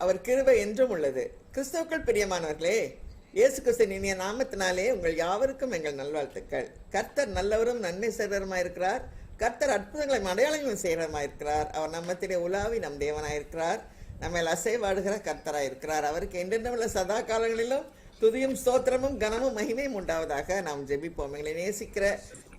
அவர் கிருபை என்றும் உள்ளது. கிறிஸ்துவுக்குள் பிரியமானவர்களே, இயேசு கிறிஸ்துவின் இனிய நாமத்தினாலே உங்கள் யாவருக்கும் எங்கள் நல்வாழ்த்துக்கள். கர்த்தர் நல்லவரும் நன்மை செய்கிறவருமாயிருக்கிறார். கர்த்தர் அற்புதங்களையும் அடையாளங்களும் செய்கிறவருமாயிருக்கிறார். அவர் நம்மத்திலே உலாவி நம் தேவனாயிருக்கிறார். நம்ம அசைவாடுகிற கர்த்தராயிருக்கிறார். அவருக்கு என்றென்றும் சதா காலங்களிலும் துதியும் ஸ்தோத்திரமும் கனமும் மகிமையும் உண்டாவதாக. நாம் ஜெபிப்போம். எங்களை நேசிக்கிற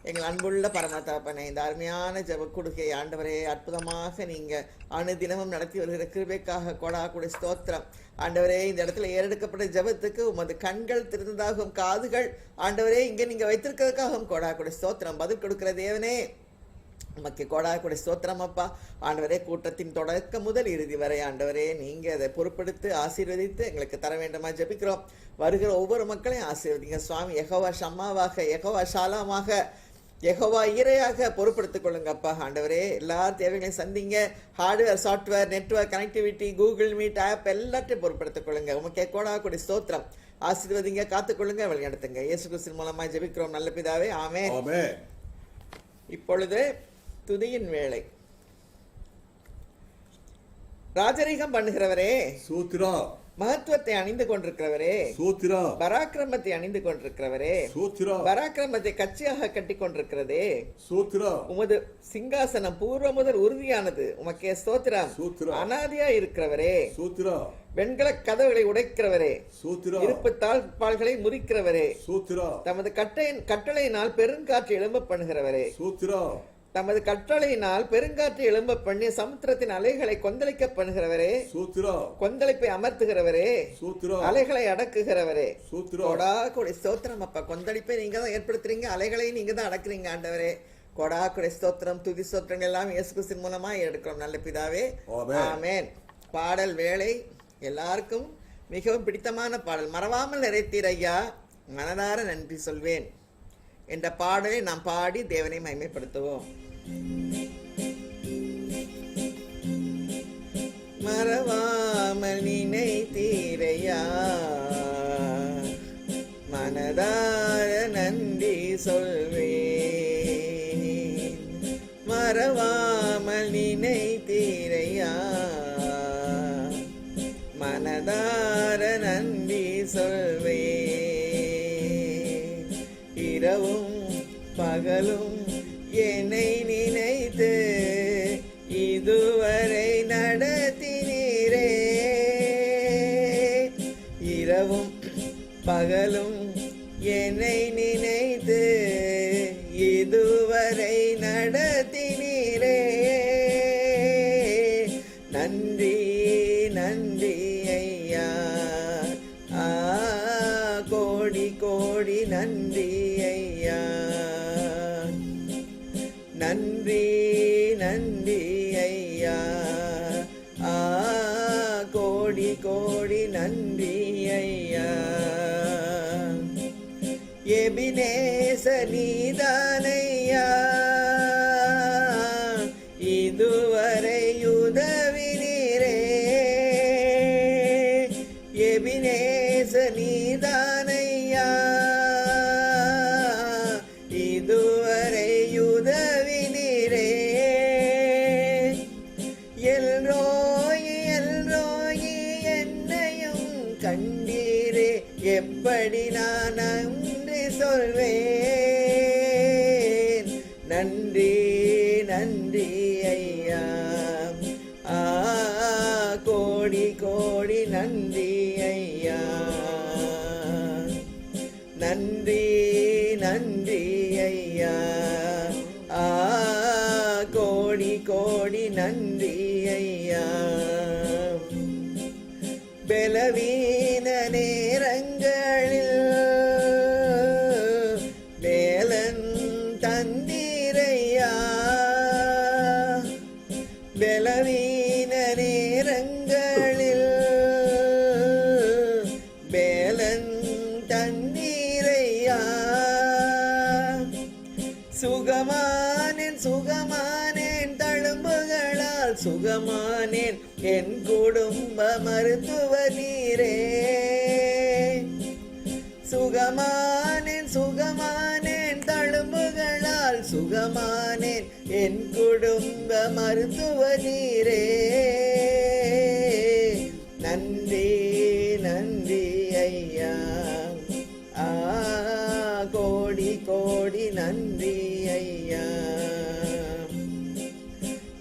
எங்கள் அன்புள்ள பரமதகப்பனே, இந்த அருமையான ஜெப கொடுக்கை ஆண்டவரே, அற்புதமாக நீங்க அனுதினமும் நடத்தி வருகிற கிருபைக்காக கொடாக்குடி ஸ்தோத்திரம். ஆண்டவரே, இந்த இடத்துல ஏறெடுக்கப்பட்ட ஜெபத்துக்கு உமது கண்கள் திறந்ததாகவும் காதுகள் ஆண்டவரே இங்க நீங்க வைத்திருக்கிறதுக்காகவும் கொடாக்குடி ஸ்தோத்திரம். பதில் கொடுக்கிற தேவனே, உமக்கு கொடாக்குடி ஸ்தோத்திரம் அப்பா. ஆண்டவரே, கூட்டத்தின் தொடக்க முதல் இறுதி வரை ஆண்டவரே நீங்க அதை பொறுப்படுத்தி ஆசீர்வதித்து எங்களுக்கு தர வேண்டுமா ஜெபிக்கிறோம். வருகிற ஒவ்வொரு மக்களையும் ஆசீர்வதிங்க சுவாமி. யெகோவா ஷம்மாவாக, யெகோவா ஷாலாமாக, யெகோவா ஈரையாக பொறுப்படுத்திக் கொள்ளுங்க அப்பா. ஆண்டவரே, எல்லா தேவைகளையும் சந்திங்க. Hardware, software, network connectivity, Google Meet app எல்லாத்தையும் பொறுப்படுத்திக் கொள்ளுங்க. உமக்கு கொடாக்குடி ஸ்தோத்திரம். ஆசீர்வதிங்க, காத்துக்கொள்ளுங்க, வழிநடத்துங்க. இயேசு கிறிஸ்துவின் மூலமா ஜெபிக்கிறோம் நல்ல பிதாவே, ஆமென். இப்பொழுது துதியின் வேளை. ராஜரீகம் பண்ணுகிறவரே சூத்திரா, மகத்துவத்தை அணிந்து கொண்டிருக்கிறவரே சூத்திரா, பராக்கிரமத்தை அணிந்து கொண்டிருக்கிறவரே சூத்திரா, பராக்கிரமத்தை கட்சியாக கட்டி கொண்டிருக்கிறதே சூத்திரா, உமது சிங்காசனம் பூர்வ முதல் உறுதியானது, உமக்கே ஸ்தோத்திரம். அனாதியா இருக்கிறவரே சூத்திரா, வெண்கல கதவுகளை உடைக்கிறவரே சூத்திரா, இருப்பு தாழ்பால்களை முறிக்கிறவரே சூத்திரா, தமது கட்டளையினால் பெருங்காற்று எழும்ப பண்ணுகிறவரே சூத்திரா, தமது கட்டளையினால் பெருங்காற்றை எழும்ப பண்ணி சமுத்திரத்தின் அலைகளை கொந்தளிக்க பண்ணுகிறவரே சூத்திரா, கொந்தளிப்பை அமர்த்துகிறவரே சூத்திரா, அலைகளை அடக்குகிறவரே சூத்திரா. கொடா கொடி ஸ்தோத்திரம் அப்பா. கொந்தளிப்பை நீங்க தான் ஏற்படுத்துறீங்க, அலைகளையும் நீங்க தான் அடக்குறீங்க ஆண்டவரே. கொடா கொடி ஸ்தோத்திரம், துதி ஸ்தோத்திரங்கள் எல்லாம் இயேசு கிறிஸ்துவின் மூலமா எடுக்கிறோம் நல்ல பிதாவே, ஆமென். பாடல் வேளை. எல்லாருக்கும் மிகவும் பிடித்தமான பாடல், மறவாமல் நிறைத்தீர் ஐயா, மனதார நன்றி சொல்வேன் என்ற பாடலை நாம் பாடி தேவனை மகிமைப்படுத்துவோம். மறவாமல் நினைத்தீரையா, மனதார நன்றி சொல்வேன். மறவாமல் நினைத்தீரையா, மனதார நன்றி சொல்வேன். இரவும் பகலும் என்னை நினைத்து இதுவரை நடத்தினீரே. இரவும் பகலும் என்னை நினைத்து இதுவரை நடத்தினீரே. நன்றி நன்றி ஐயா, கோடி கோடி நன்றி ஐயா. நன்றி நன்றி ஐயா, கோடி கோடி நன்றி ஐயா. எபினேச நீதானையா, இதுவரை உதவினீரே. எபினேச நீதானையா, இதுவரை உதவினீரே. எல்ரோயி எல்ரோயி என்னையும் கண்டீரே, எப்படி நான் நன்றி சொல்வேன். நன்றி நன்றி ஐயா, கோடி கோடி நன்றி ஐயா. நன்றி நன்றி ஐயா, கோடி கோடி நன்றி ஐயா. பலவீன நேரங்களில் வேலன் தந்தீரையா. பலவீன நேரங்களில் வேலன் தந்தீரையா. சுகமானேன் சுகமானேன் தழும்புகளால் சுகமானேன், என் குடும்ப மருத்துவ நீரே. சுகமானேன் சுகமானேன் தழும்புகளால் சுகமானேன், என் குடும்ப மருத்துவ நீரே. கோடி நன்றி ஐயா.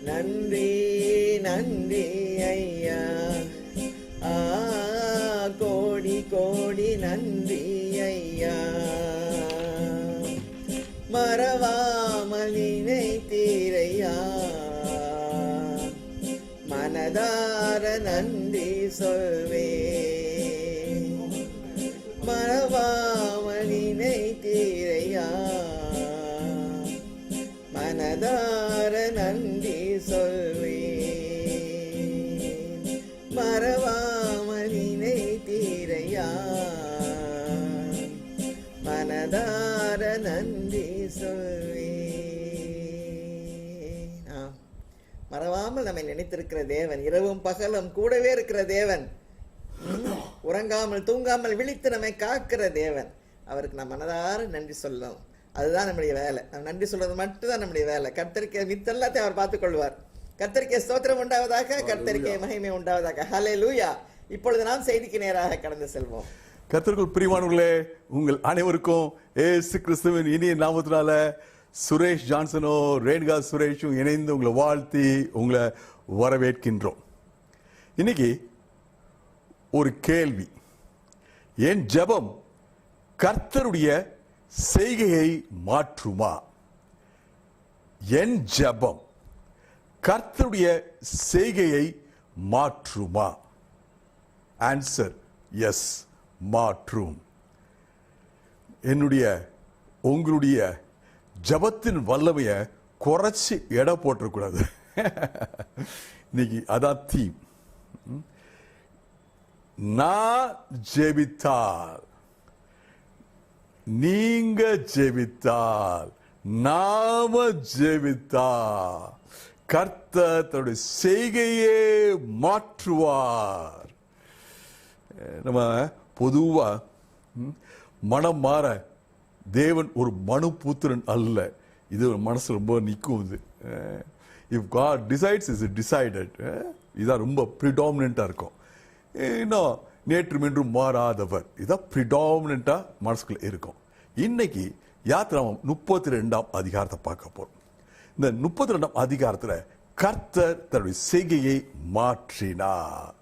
நன்றி நன்றி ஐயா. கோடி கோடி நன்றி ஐயா. மறவாமல் நினைத்தீரையா. மனதார நன்றி சொல்வே. மறவாமல் நினைத்தீரையா. மனதார நன்றி சொல்வே. மறவாமல் நினைத்தீரையா. மனதார நன்றி சொல்வே. மறவாமல் நம்மை நினைத்திருக்கிற தேவன், இரவும் பகலும் கூடவே இருக்கிற தேவன், உறங்காமல் தூங்காமல் விழித்து நம்மை காக்கிற தேவன், அவருக்கு நாம் மனதார நன்றி சொல்லணும். அதுதான் நம்முடைய வேலை. நம்ம நன்றி சொல்றது மட்டும்தான் நம்முடைய வேலை. கர்த்தருக்கு மித்தெல்லாத்தையும் அவர் பார்த்துக் கொள்வார். கர்த்தருக்கு ஸ்தோத்திரம் உண்டாவதாக, கர்த்தருக்கு மகிமை உண்டாவதாக. ஹல்லேலூயா. இப்பொழுது நாம் செய்திக்கு நேராக கடந்து செல்வோம். கர்த்தருக்குள் பிரியமானவர்களே, உங்கள் அனைவருக்கும் இயேசு கிறிஸ்துவின் இனிய நாமத்தினால சுரேஷ் ஜான்சனோ ரேணுகா சுரேஷும் இணைந்து உங்களை வாழ்த்தி உங்களை வரவேற்கின்றோம். இன்னைக்கு ஒரு கேள்வி. என் ஜெபம் கர்த்தருடைய செய்கையை மாற்றுமா? என் ஜெபம் கர்த்தருடைய செய்கையை மாற்றுமா? ஆன்சர் எஸ், மாற்றும். என்னுடைய உங்களுடைய ஜபத்தின் வல்லமையை குறைச்சி எடை போட்டக்கூடாது. இன்னைக்கு அதான் தீம். நான் ஜெபித்தால், நீங்க ஜெபித்தால், நாம ஜெபித்தால் கர்த்தர் தன்னுடைய செய்கையே மாற்றுவார். நம்ம பொதுவா மனம் மாற தேவன் ஒரு மனு புத்திரன் அல்ல. இது மனசு ரொம்ப நிற்கும். இது if God decides is decided. இதான் ரொம்ப ப்ரிடாமினண்டா இருக்கும். இன்னும் நேற்று இன்றும் மாறாதவர், இதான் ப்ரிடாமினண்டா மனசுக்குள்ள இருக்கும். இன்னைக்கு யாத்திராமம் 32ஆம் அதிகாரத்தை பார்க்க போறோம். இந்த 32ஆம் அதிகாரத்துல கர்த்தர் தன்னுடைய செய்கையை மாற்றினார்.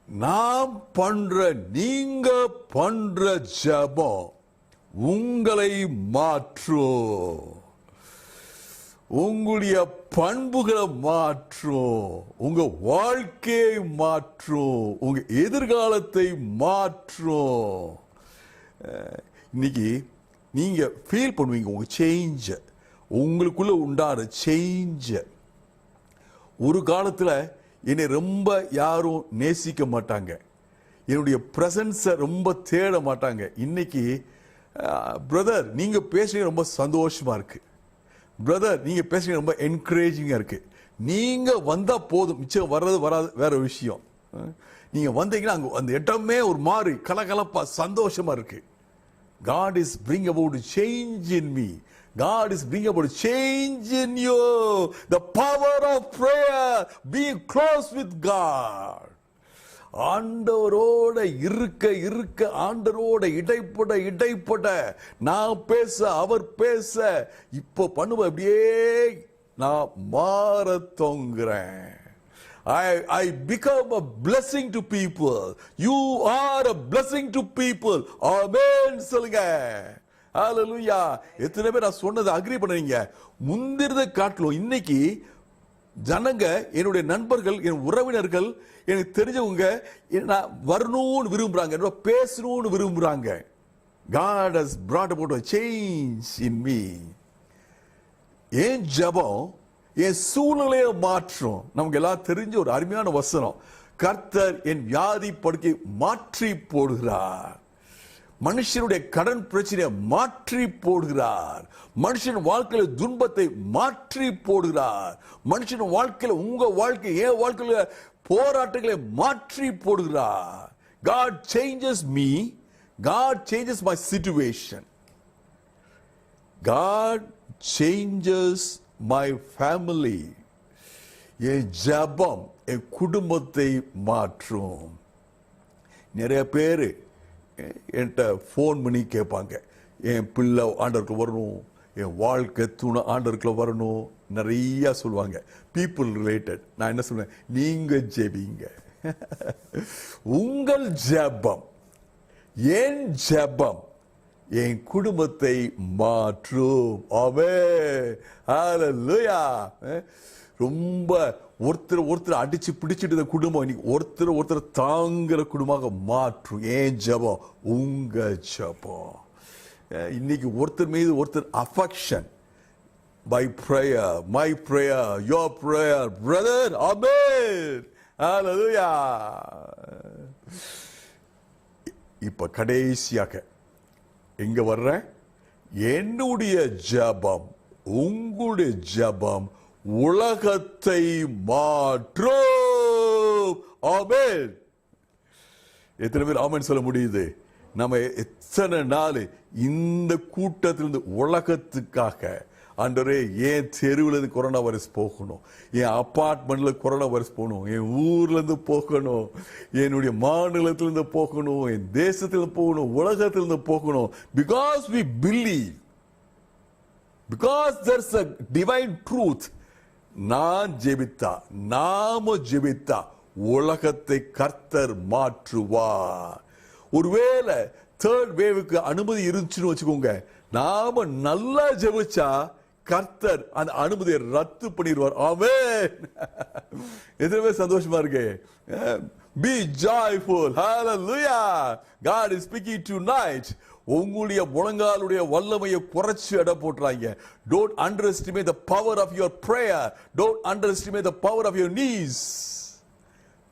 நாம் பண்ற, நீங்க பண்ற ஜெபம் உங்களை மாற்றும், உங்களுடைய பண்புகளை மாற்றும், உங்க வாழ்க்கையை மாற்றும், உங்க எதிர்காலத்தை மாற்றும். இன்னைக்கு நீங்க ஃபீல் பண்ணுவீங்க உங்க சேஞ்ச, உங்களுக்குள்ள உண்டான சேஞ்ச. ஒரு காலத்துல என்னை ரொம்ப யாரும் நேசிக்க மாட்டாங்க, என்னுடைய பிரசன்ஸை ரொம்ப தேட மாட்டாங்க. இன்னைக்கு பிரதர் நீங்க பேசுறீங்க ரொம்ப சந்தோஷமா இருக்கு, பிரதர் நீங்க பேசுறீங்க ரொம்ப என்கரேஜிங்கா இருக்கு. நீங்க வந்தா போதும், மிச்சம் வர்றது வராது வேற விஷயம். நீங்க வந்தீங்கன்னா அங்க அந்த இடமே ஒரு மாதிரி கலகலப்பா சந்தோஷமா இருக்கு. God is bringing about change in me. God is bringing about change in you. The power of prayer, being close with God. ஆண்டவரோட இருக்க இருக்க, ஆண்டவரோட இடைப்பட நான் பேச அவர் பேச, இப்போ பண்ணுவ அப்படியே நான் மாற தோங்குறேன். I become a blessing to people. You are a blessing to people. Amen சொல்லுங்க. ஹalleluya. எத்தனை பேர் நான் சொன்னதை அக்ரி பண்ணுவீங்க? முந்திரதை காட்டிலும் இன்னைக்கு ஜனங்க, என்னுடைய நண்பர்கள், என் உறவினர்கள், எனக்கு தெரிஞ்சவங்க நான் வரணும்னு விரும்புறாங்க, பேசணும்னு விரும்புறாங்க. God has brought about a change in me. ஏன் ஜெபம் என் சூழ்நிலையை மாற்றும். நமக்கு எல்லாம் தெரிஞ்ச ஒரு அருமையான வசனம், கர்த்தர் என் வியாதி படுக்கை மாற்றி போடுகிறார். மனுஷனுடைய கடன் பிரச்சனையை மாற்றி போடுகிறார். மனுஷன் வாழ்க்கையில துன்பத்தை மாற்றி போடுகிறார். மனுஷன் வாழ்க்கையில, உங்க வாழ்க்கை, என் வாழ்க்கையில போராட்டங்களை மாற்றி போடுகிறார். God changes me. God changes my situation. God changes my family. என் ஜெபம் என் குடும்பத்தை மாற்றும். நிறைய பேர் என்கிட்ட ஃபோன் பண்ணி கேட்பாங்க, என் பிள்ளை ஆண்டவருக்குள்ள வரணும், என் வாழ்க்கை துணை ஆண்டவருக்குள்ள வரணும், நிறைய சொல்லுவாங்க. People related. நான் என்ன சொல்றேன், நீங்க ஜெபிங்க. உங்கள் ஜெபம், என் ஜெபம் என் குடும்பத்தை மாற்றும். ஆமென், ஹல்லேலூயா. ரொம்ப ஒருத்தர் அடிச்சு பிடிச்சிட்டு குடும்பம் இன்னைக்கு ஒருத்தர் தாங்குற குடும்பமாக மாற்றும். ஏன் ஜெபம், உங்க ஜெபம். இன்னைக்கு ஒருத்தர் மீது ஒருத்தர் affection. by prayer, my prayer, your prayer, brother. Amen, hallelujah. இப்ப கடைசியாக எங்க வர்ற, என்னுடைய ஜெபம் உங்களுடைய ஜெபம் உலகத்தை மாற்றும். ஆமென். எத்தனை பேர் ஆமென் சொல்ல முடியுது? நம்ம எத்தனை நாள் இந்த கூட்டத்திலிருந்து உலகத்துக்காக, ஆண்டவரே என் தெருவில் இருந்து கொரோனா வைரஸ் போகணும், என் அப்பார்ட்மெண்ட்ல கொரோனா வைரஸ் போகணும், என் ஊர்ல இருந்து போகணும், என்னுடைய மாநிலத்திலிருந்து போகணும், என் தேசத்திலிருந்து போகணும், உலகத்திலிருந்து போகணும். Because we believe, because there's a divine truth. நான் ஜெபித்தா, நாம ஜெபித்தா உலகத்தை கர்த்தர் மாற்றுவார். ஒருவேளை தேர்ட் வேவுக்கு அனுமதி இருந்துச்சுன்னு வச்சுக்கோங்க, நாம நல்லா ஜெபிச்சா கர்த்தர் அந்த அனுமதியை ரத்து பண்ணிடுவார். ஆமென். எதுவுமே சந்தோஷமா இருக்கு. Be joyful. Hallelujah. God is speaking tonight. உங்களுடைய முழங்காலுடைய வல்லமையை குறைச்சு எடை போட்டுறாங்க. Don't underestimate the power of your prayer. Don't underestimate the power of your knees.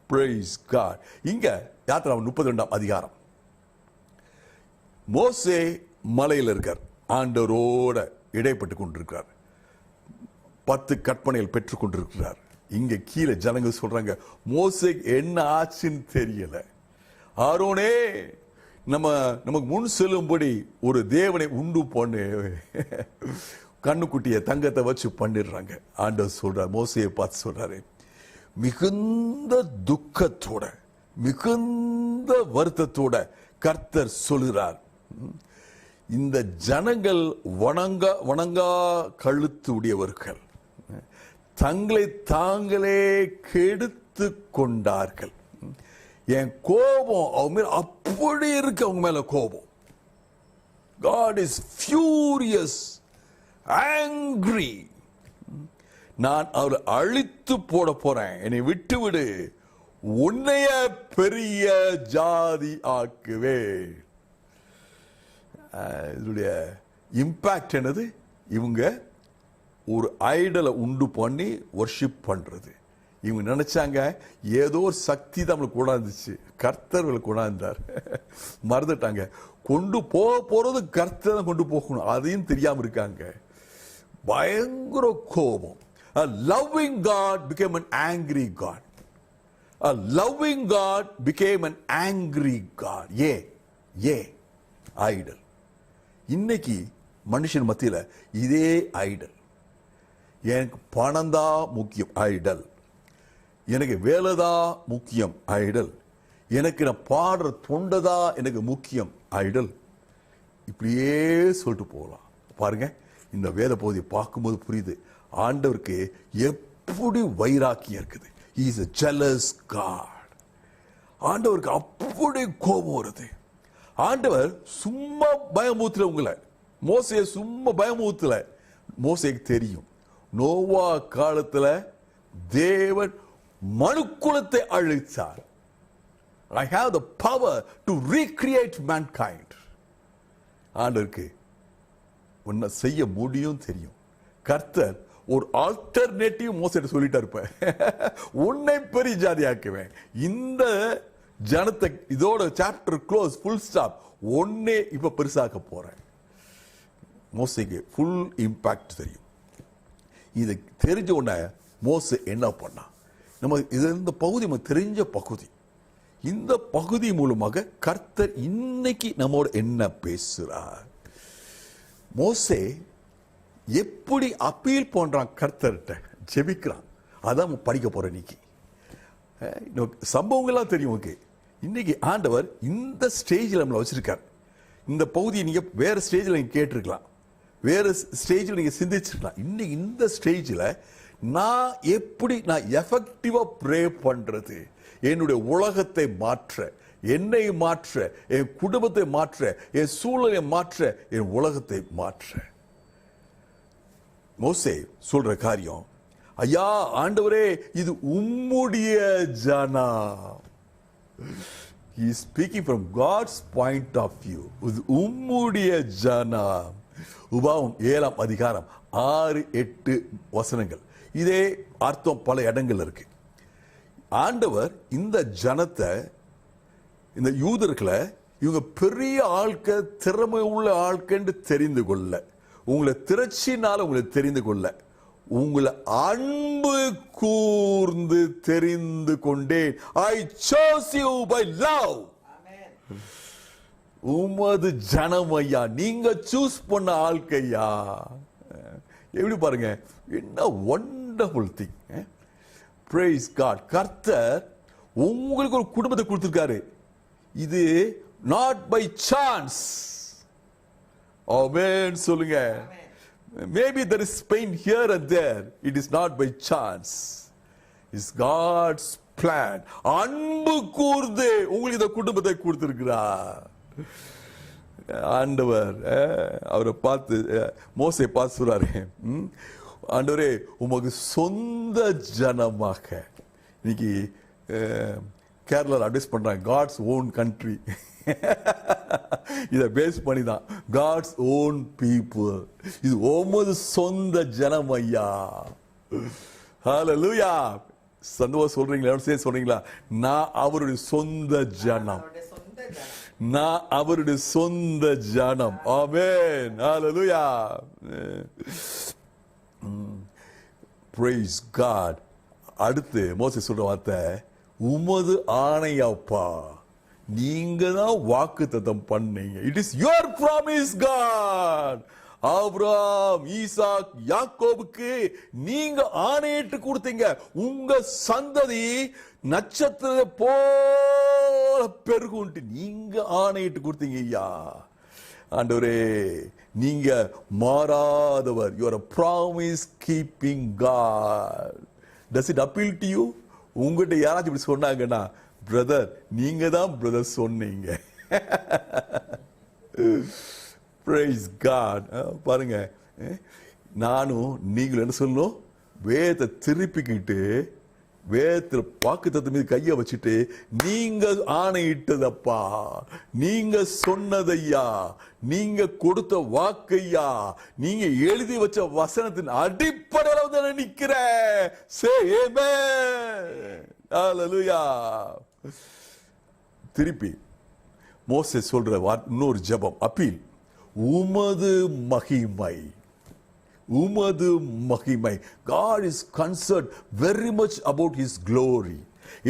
Praise God. இங்க யாத்திராகமம் 32ஆம் அதிகாரம். மோசே மலையில் இருக்கார், ஆண்டவரோட இடைப்பட்டு கொண்டிருக்கிறார், 10 கற்பனைகள் பெற்றுக் கொண்டிருக்கிறார். இங்க கீழே ஜனங்க சொல்றாங்க, மோசே என்ன ஆச்சுன்னு தெரியல, ஆரோனே நமக்கு முன் செல்லும்படி ஒரு தேவனை உண்டு பண்ணு. கண்ணுக்குட்டிய தங்கத்தை வச்சு பண்ணிடுறாங்க. ஆண்டவர் சொல்றார், மோசையை பார்த்து சொல்றாரு, மிகுந்த துக்கத்தோட மிகுந்த வருத்தத்தோட கர்த்தர் சொல்கிறார், இந்த ஜனங்கள் வணங்கா கழுத்து உடையவர்கள், தங்களை தாங்களே கெடுத்து கொண்டார்கள். என் கோபம் அவங்க மேல அப்படி இருக்கு, அவங்க மேல கோபம். God is furious, angry. நான் அவரை அழித்து போட போறேன், என்னை விட்டு விடு, உன்னைய பெரிய ஜாதி ஆக்குவேன். இதனுடைய இம்பாக்ட் என்னது? இவங்க ஒரு ஐடலை உண்டு பண்ணி வர்ஷிப் பண்றது. இவங்க நினைச்சாங்க ஏதோ ஒரு சக்தி தான் நம்மளுக்கு கொண்டாந்துச்சு, கர்த்தர்களை கொண்டாந்தார். மறந்துட்டாங்க, கொண்டு போறது கர்த்தர் தான் கொண்டு போகணும், அதையும் தெரியாம இருக்காங்க. பயங்கர கோபம். A loving God became an angry God. A loving God became an angry God. Idol. இன்னைக்கு மனுஷன் மத்தியில இதே ஐடல். எனக்கு பணம் தான் முக்கியம், ஐடல். எனக்கு வேலைதான் முக்கியம், ஐடல். எனக்கு நான் பாடுற தொண்டதா எனக்கு முக்கியம், ஐடல். இப்படியே சொல்லிட்டு போகலாம். பாருங்க, இந்த வேத பகுதியை பார்க்கும்போது புரியுது, ஆண்டவருக்கு எப்படி வைராக்கியம் இருக்குது. He is a jealous God. ஆண்டவருக்கு அப்படி கோபம் வருது. ஆண்டவர் சும்மா பயமுறுத்தல உங்களை, மோசையை சும்மா பயமுறுத்தல. மோசைக்கு தெரியும், நோவா காலத்துல தேவன் மனுக்குலத்தை அழித்தார். I have the power to recreate mankind. ஆண்டவருக்கு உன்னை செய்ய முடியும் தெரியும். கர்த்தர் ஒரு ஆல்டர்னேட்டிவ் மோசடி சொல்லிட்டா இருப்ப, உன்னை பெரிய ஜாதி ஆக்குவேன். இந்த ஜனத்தை இதோட சாப்டர் க்ளோஸ், ஃபுல் ஸ்டாப். ஒன்னே இப்ப பெருசாக்க போறேன். மோசைக்கு ஃபுல் இம்பாக்ட் தெரியும். இது தெரிஞ்ச உடனே மோசே என்ன பண்ணா, நம்ம இந்த பகுதி நமக்கு தெரிஞ்ச பகுதி. இந்த பகுதி மூலமாக கர்த்தர் இன்னைக்கு நம்மோட என்ன பேசுறார். மோசே எப்படி அப்பீல் பண்றான், கர்த்தர்கிட்ட ஜெபிக்கிறான். அதான் படிக்க போற இன்னைக்கு. சம்பவங்கள்லாம் தெரியும். ஓகே, இன்னைக்கு ஆண்டவர் இந்த ஸ்டேஜில் நம்மளை வச்சிருக்கார். இந்த பகுதியை நீங்க வேற ஸ்டேஜில் நீங்க கேட்டிருக்கலாம், வேற ஸ்டேஜில் நீங்க சிந்திச்சிருக்கலாம். இன்னைக்கு இந்த ஸ்டேஜில் நான் எப்படி எஃபெக்டிவா ப்ரே பண்றது, என்னுடைய உலகத்தை மாற்ற, என்னை மாற்ற, என் குடும்பத்தை மாற்ற, என் சூழலை மாற்ற, என் உலகத்தை மாற்ற. மோசே சொல்ற காரியம், ஐயா ஆண்டவரே இது உம்முடைய ஜனம். He is speaking from God's point of view. இது உம்முடைய ஜனம். உபாகமம் 7ஆம் அதிகாரம் 6-8 வசனங்கள். இதே அர்த்தம் பல இடங்கள் இருக்கு. ஆண்டவர் இந்த ஜனத்தை, இந்த யூதர்களை இவங்க பெரிய ஆட்கள், திறமை உள்ள ஆட்கள் தெரிந்து கொள்ள, உங்களை திரட்சினால உங்களை தெரிந்து கொள்ள, உங்களை அன்பு கூர்ந்து தெரிந்து கொண்டேன். I chose you by love. உமது ஜனம் ஐயா, நீங்க சூஸ் பண்ண ஆள்கையா. எப்படி பாருங்க, என்ன வண்டர்ஃபுல் திங். Praise God. கர்த்தர் உங்களுக்கு ஒரு குடும்பத்தை கொடுத்திருக்காரு. இது not by chance. ஆமென் சொல்லுங்க. Maybe there is pain here and there. It is not by chance. It's God's plan. அன்பு கூர்ந்து உங்களுக்கு இந்த குடும்பத்தை கொடுத்திருக்கிறார். ஆண்டவர் அவரை பார்த்து, மோசே பார்த்து சொல்றாரு, ஆண்டவரே உமக்கு சொந்த ஜனமாக. இன்னைக்கு கேரளா அட்வைஸ் பண்றாங்க, காட்ஸ் ஓன் கண்ட்ரி. இதை பேஸ் பண்ணி தான் காட்ஸ் ஓன் பீப்புள். இது உமது சொந்த ஜனம் ஐயா. ஹல்லேலூயா. சந்தோஷம் சொல்றீங்களா? சேர்ந்து சொல்றீங்களா? நான் அவருடைய சொந்த ஜனம், நான் அவருடைய சொந்த ஜனம். ஆமென். ஹல்லேலூயா. Praise God. அடுத்து மோசே சொல்ற வார்த்தை, உமது ஆணையப்பா, நீங்க தான் வாக்குத்தத்தம் பண்ணீங்க. It is your promise God. Abraham, Isaac, யாக்கோபுக்கு நீங்க ஆணையிட்டு கொடுத்தீங்க, உங்க சந்ததி நட்சத்திர போல பெருகுன்ட்டு நீங்க ஆணையிட்டு கொடுத்தீங்க ஐயா. ஆண்டவரே நீங்க மாறாதவர். You are a promise keeping God. Does it appeal to you? உங்ககிட்ட யாராச்சும் இப்படி சொன்னாங்கன்னா, பிரதர் நீங்க தான் பிரதர் சொன்னீங்க. Praise God. பாருங்க, நானும் நீங்களும் என்ன சொல்லணும், வேதத்தை திருப்பிக்கிட்டு, வேதத்துல வாக்குத்தத்தம் மீது கைய வச்சுட்டு, நீங்க ஆணையிட்டதப்பா, நீங்க சொன்னதையா, நீங்க கொடுத்த வாக்கையா, நீங்க எழுதி வச்ச வசனத்தின் அடிப்படையில் தான் நிக்கிறேன். Say amen. Hallelujah. திருப்பி மோசே சொல்ற இன்னொரு ஜெபம், அப்பீல், உமது மகிமை, உமது மகிமை. God is concerned very much about his glory.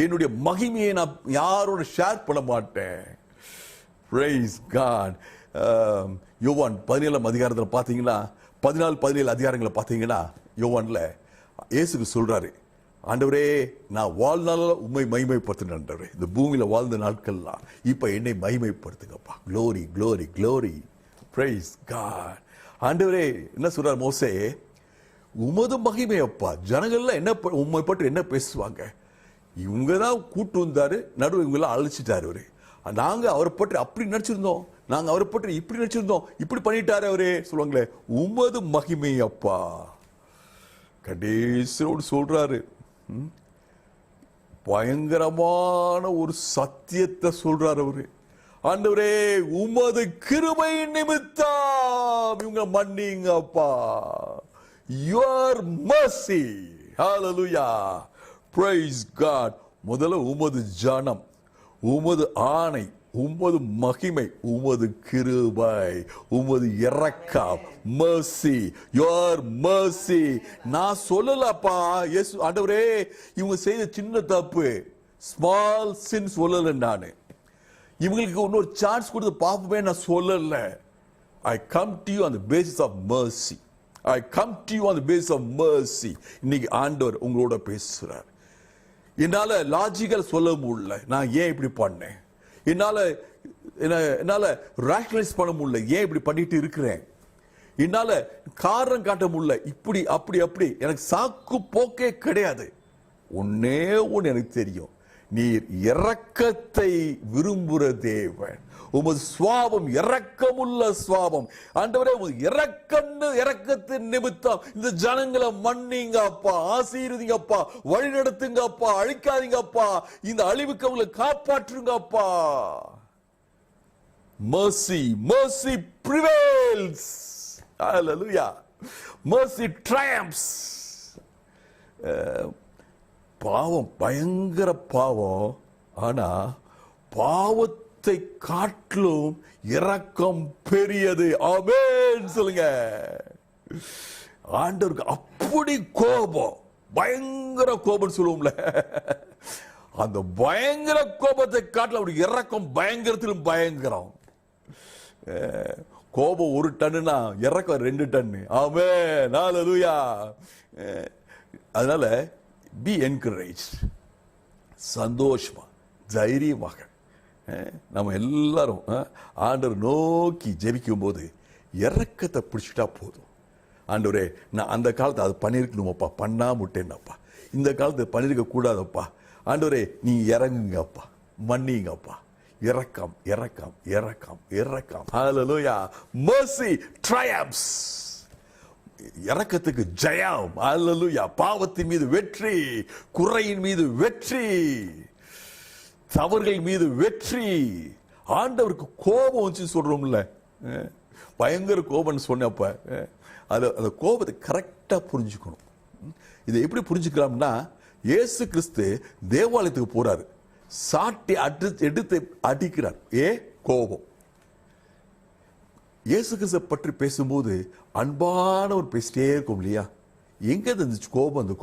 என்னுடைய மகிமையை நான் யாரோட ஷேர் பண்ண மாட்டேன். Praise God. யோவான் 17ஆம் அதிகாரத்தில் பார்த்தீங்கன்னா, 14-17 அதிகாரங்களை பார்த்தீங்கன்னா, யோவான்ல இயேசுக்கு சொல்றாரு, ஆண்டவரே நான் வாழ்நாள உண்மை மகிமைப்படுத்தின ஆண்டவரே, இந்த பூமியில வாழ்ந்த நாட்கள்லாம் இப்ப என்னை மகிமைப்படுத்துங்கப்பா. Glory glory glory. Praise God. ஆண்டவரே என்ன சொல்றார் மோசே, உமது மகிமையப்பா. ஜனங்கள்லாம் என்ன உண்மை பற்றி என்ன பேசுவாங்க, இவங்க தான் கூட்டு வந்தாரு, நடுவு இவங்கெல்லாம் அழைச்சிட்டாரு அவரு, நாங்க அவரை பற்றி அப்படி நினைச்சிருந்தோம், நாங்க அவரை பற்றி இப்படி நினைச்சிருந்தோம், இப்படி பண்ணிட்டாரு அவரே சொல்லுவாங்களே. உமது மகிமையப்பா. கடைசியோடு சொல்றாரு, பயங்கரமான ஒரு சத்தியத்தை சொல்றாரு அவரு. ஆண்டவரே உமது கிருபை நிமித்தம் இவங்க மன்னிங்கப்பா. Your mercy. Hallelujah. Praise God. முதல்ல உமது ஜனம், உமது ஆணை, உமது மகிமை, உமது கிருபை, உமது இரக்கம், mercy, your mercy. நான் சொல்லலப்பா இயேசு, ஆண்டவரே இவங்க செய்த சின்ன தப்பு, ஸ்மால் சின் சொல்லல, நான் இவங்களுக்கு இன்னொரு சான்ஸ் கொடுத்து பாப்பமே நான் சொல்லல. I come to you on the basis of mercy. I come to you on the basis of mercy. இன்னைக்கு ஆண்டவர் உங்களோட பேசுறார். என்னால லாஜிக்கல் சொல்ல முடியல, நான் ஏன் இப்படி பண்ணேன், என்னால என்னால ரேஷனலைஸ் பண்ண முடியல, ஏன் இப்படி பண்ணிட்டு இருக்கிறேன், என்னால காரணம் காட்ட முடியல, இப்படி அப்படி அப்படி எனக்கு சாக்கு போக்கே கிடையாது. ஒன்னே ஒன்னு எனக்கு தெரியும், நீர் இரக்கத்தை விரும்புகிற தேவன், உமது சுவாபம் இரக்கமுள்ள சுவாபம். ஆண்டவரே, உமது இரக்கத்தின் நிமித்தம் இந்த ஜனங்களை மன்னிங்க அப்பா, ஆசீர்வதிங்க அப்பா, வழி நடத்துங்க அப்பா, அழிக்காதீங்க அப்பா, இந்த அழிவுக்கு அவங்களை காப்பாற்றுங்க அப்பா. Mercy, mercy prevails. Hallelujah. Mercy triumphs. பாவம் பயங்கர பாவம், ஆனா பாவத்தை காட்டிலும் இரக்கம் பெரியது. ஆமென் சொல்லுங்க. ஆண்டவருக்கு அப்படி கோபம், பயங்கர கோபம் சொல்லுவோம்ல, அந்த பயங்கர கோபத்தை காட்டிலும் அப்படி இரக்கம் பயங்கரத்திலும் பயங்கரம். கோபம் 1 டன்னுனா இறக்கம் 2 டன்னு. ஆமென், ஹல்லேலூயா. அதனால பி என்கரேஜ்ட், சந்தோஷமா தைரியமாக நம்ம எல்லாரும் ஆண்டவர் நோக்கி ஜெபிக்கும் போது இறக்கத்தை பிடிச்சிட்டா போதும். ஆண்டவரே, நான் அந்த காலத்தை அது பண்ணிருக்கணுமப்பா, பண்ணாம விட்டேன்னப்பா, இந்த காலத்தை பண்ணிருக்க கூடாதப்பா, ஆண்டவரே நீ இறங்குங்கப்பா, மன்னிங்கப்பா. இரக்கம் இரக்கம் இரக்கம் இரக்கம். ஹல்லேலூயா. mercy triumphs. இரக்கத்துக்கு ஜெயம். ஹல்லேலூயா. பாவத்தின் மீது வெற்றி, குறையின் மீது வெற்றி, தவறுகள் மீது வெற்றி. ஆண்டவருக்கு கோபம் வச்சு சொல்றோம்ல, பயங்கர கோபம் சொன்னப்ப அந்த கோபத்தை கரெக்டா புரிஞ்சுக்கணும். இதை எப்படி புரிஞ்சுக்கலாம்னா, இயேசு கிறிஸ்து தேவாலயத்துக்கு போறாரு, சாட்டி எடுத்து அடிக்கிறார். கோபம். இயேசு கிறிஸ்து பற்றி பேசும்போது அன்பானவர் பேசிட்டே இருக்கும் இல்லையா? எங்க இருந்துச்சு கோபம்? அந்த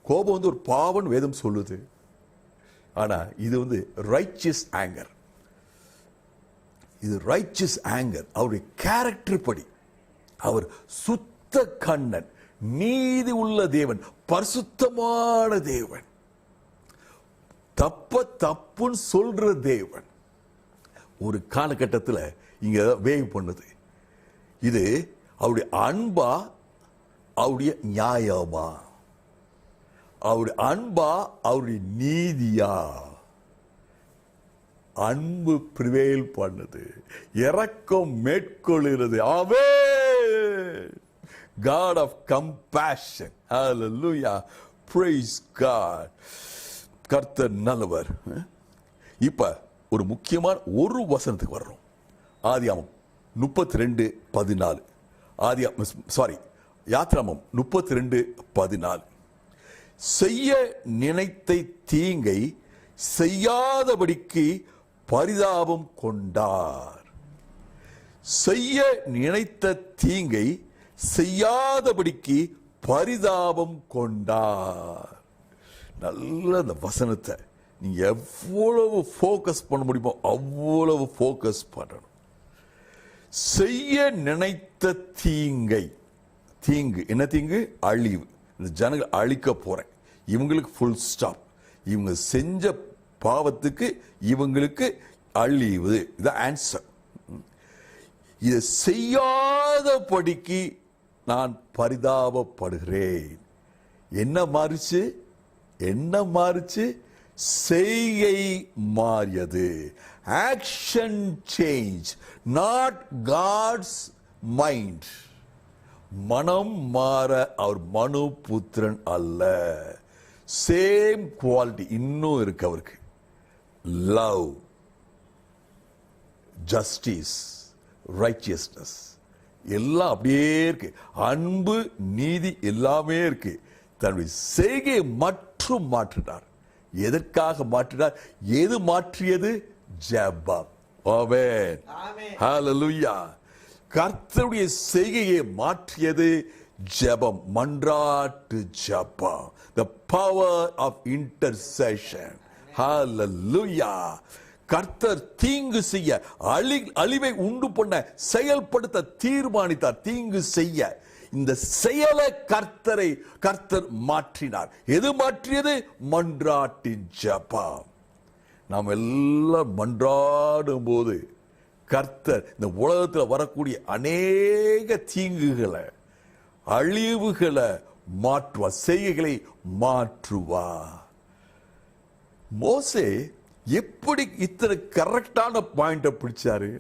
கோபம் ஒரு பாவம் வேதம் சொல்லுது. ஆனா இது ரைச்சியஸ் ஆங்கர். இது ரைச்சியஸ் ஆங்கர். அவருடைய கேரக்டர் படி அவர் சுத்த கண்ணன், நீதி உள்ள தேவன், பரிசுத்தமான தேவன், தப்புன்னு சொல்ற தேவன். ஒரு காலகட்டத்தில் இங்க வேவ் பண்ணுது. இது அவருடைய அன்பா, அவருடைய நியாயமா, அவருடைய அன்பா, அவருடைய நீதியா? அன்பு பிரிவேல் பண்ணுது, இரக்கம் மேற்கொள்கிறது. ஆமென். God of compassion. Hallelujah. Praise God. கர்த்தர் நல்லவர். இப்ப ஒரு முக்கியமான ஒரு வசனத்துக்கு வர்றோம். ஆதியாகமம் 32:14. யாத்ராகமம் 32:14. செய்ய நினைத்த தீங்கை செய்யாதபடிக்கு பரிதாபம் கொண்டார். செய்ய நினைத்த தீங்கை செய்யாதபடிக்கு பரிதாபம் கொண்டார். நல்ல அந்த வசனத்தை நீங்க எவ்வளவு போக்கஸ் பண்ண முடியுமோ அவ்வளவு போக்கஸ் பண்ணணும். செய்ய நினைத்த தீங்கை, தீங்கு என்ன தீங்கு? அழிவு. இந்த ஜனங்கள் அழிக்க போறேன், இவங்களுக்கு ஃபுல் ஸ்டாப், இவங்க செஞ்ச பாவத்துக்கு இவங்களுக்கு அழிவு. இது ஆன்சர். இதை செய்யாதபடிக்கு நான் பரிதாபப்படுகிறேன். என்ன மாறிச்சு? என்ன மாறிச்சு? செய்கை மாறியது. Action change, not God's mind. மனம் மாற அவர் மனு புத்திரன் அல்ல. சேம் குவாலிட்டி இன்னும் இருக்கு அவருக்கு. லவ், ஜஸ்டிஸ், ரைச்சியஸ்னஸ் எல்லாம் அப்படியே இருக்கு. அன்பு, நீதி எல்லாமே இருக்கு. தன்னுடைய செய்கையை மற்றும் மாற்றினார். எதற்காக மாற்றினார்? எது மாற்றியது? ஜெபம். ஆமென். ஹல்லேலூயா. கர்த்தருடைய செய்கையை மாற்றியது ஜெபம், மன்றாட்டு ஜெபம். The power of intercession. ஹல்லேலூயா. கர்த்தர் தீங்கு செய்ய, அழிவை உண்டு பண்ண, செயல்படுத்த தீர்மானித்தார். தீங்கு செய்ய இந்த செயலை கர்த்தர் மாற்றினார். எது மாற்றியது? மன்றாட்டின் ஜெபம். நாம் எல்லாம் மன்றாடும் போது கர்த்தர் இந்த உலகத்தில் வரக்கூடிய அநேக தீங்குகளை, அழிவுகளை மாற்றுவார், செய்கைகளை மாற்றுவார். மோசே எப்படி இத்தனை கரெக்டான பாயிண்ட பிடிச்சாரு?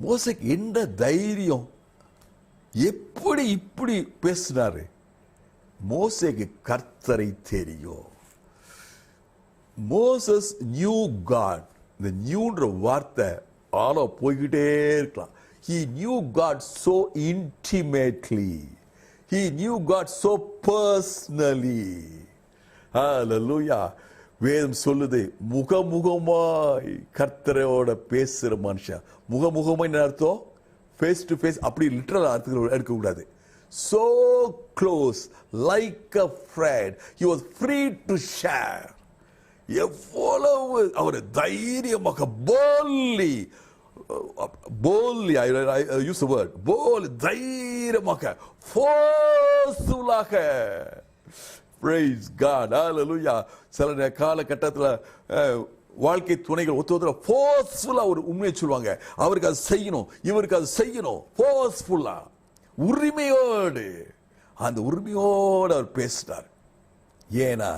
மோசேக்கு என்ன தைரியம், எப்படி இப்படி பேசினாரு? மோசேக்கு கர்த்தரை தெரியும். Moses knew God. இந்த நியூன்ற வார்த்தை ஆளோ போய்கிட்டே இருக்கலாம். He knew God so intimately. He knew God so personally. Hallelujah. வேதம் சொல்லுது, முகமுகமாய் கர்த்தரோட பேசுற மனுஷன். முகமுகமாய் அர்த்தம் ஃபேஸ் டு ஃபேஸ், அப்படி லிட்டரல் அர்த்தத்தில் எடுக்கக்கூடாது. So close, like a friend. He was free to share. எவ்வளவு அவர் தைரியமாக, boldly, I use the word, bold, தைரியமாக, forcefully. Praise God, hallelujah. சில காலகட்டத்தில் வாழ்க்கை துணைகள் ஒருத்தர ஃபோர்ஸ்ஃபுல்லா ஒரு உண்மையை சொல்லுவாங்க. அவருக்கு அது செய்யணும், இவருக்கு அது செய்யணும், ஃபோர்ஸ்ஃபுல்லா, உரிமையோடு. அந்த உரிமையோடு அவர் பேசினார். ஏன்னா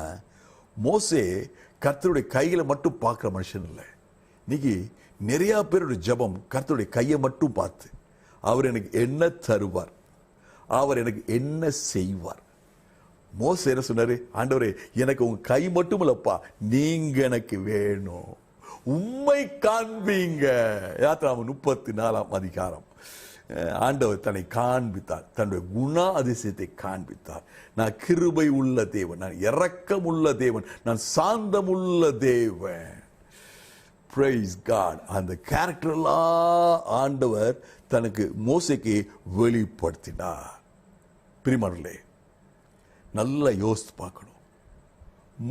மோசே கர்த்தருடைய கைகளை மட்டும் பார்க்கிற மனுஷன் இல்லை. இன்னைக்கு நிறைய பேருடைய ஜெபம் கர்த்தருடைய கையை மட்டும் பார்த்து, அவர் எனக்கு என்ன தருவார், அவர் எனக்கு என்ன செய்வார். மோசே என்ன சொன்னாரு? ஆண்டவரே, எனக்கு உங்க கை மட்டும் இல்லப்பா, நீங்க எனக்கு வேணும், உம்மை காண்பீங்க. யாத்திராகமம் 34ஆம் அதிகாரம். ஆண்டவர் தன்னை காண்பித்தார், தன்னுடைய குண அதிசயத்தை காண்பித்தார். நான் கிருபை உள்ள தேவன், நான் இரக்கம் உள்ள தேவன், நான் சாந்தமுள்ள தேவன். Praise God. அந்த கேரக்டர் எல்லாம் ஆண்டவர் தனக்கு மோசேக்கு வெளிப்படுத்தினார். பிரியமானவர்களே, நல்லா யோசித்து பார்க்கணும்,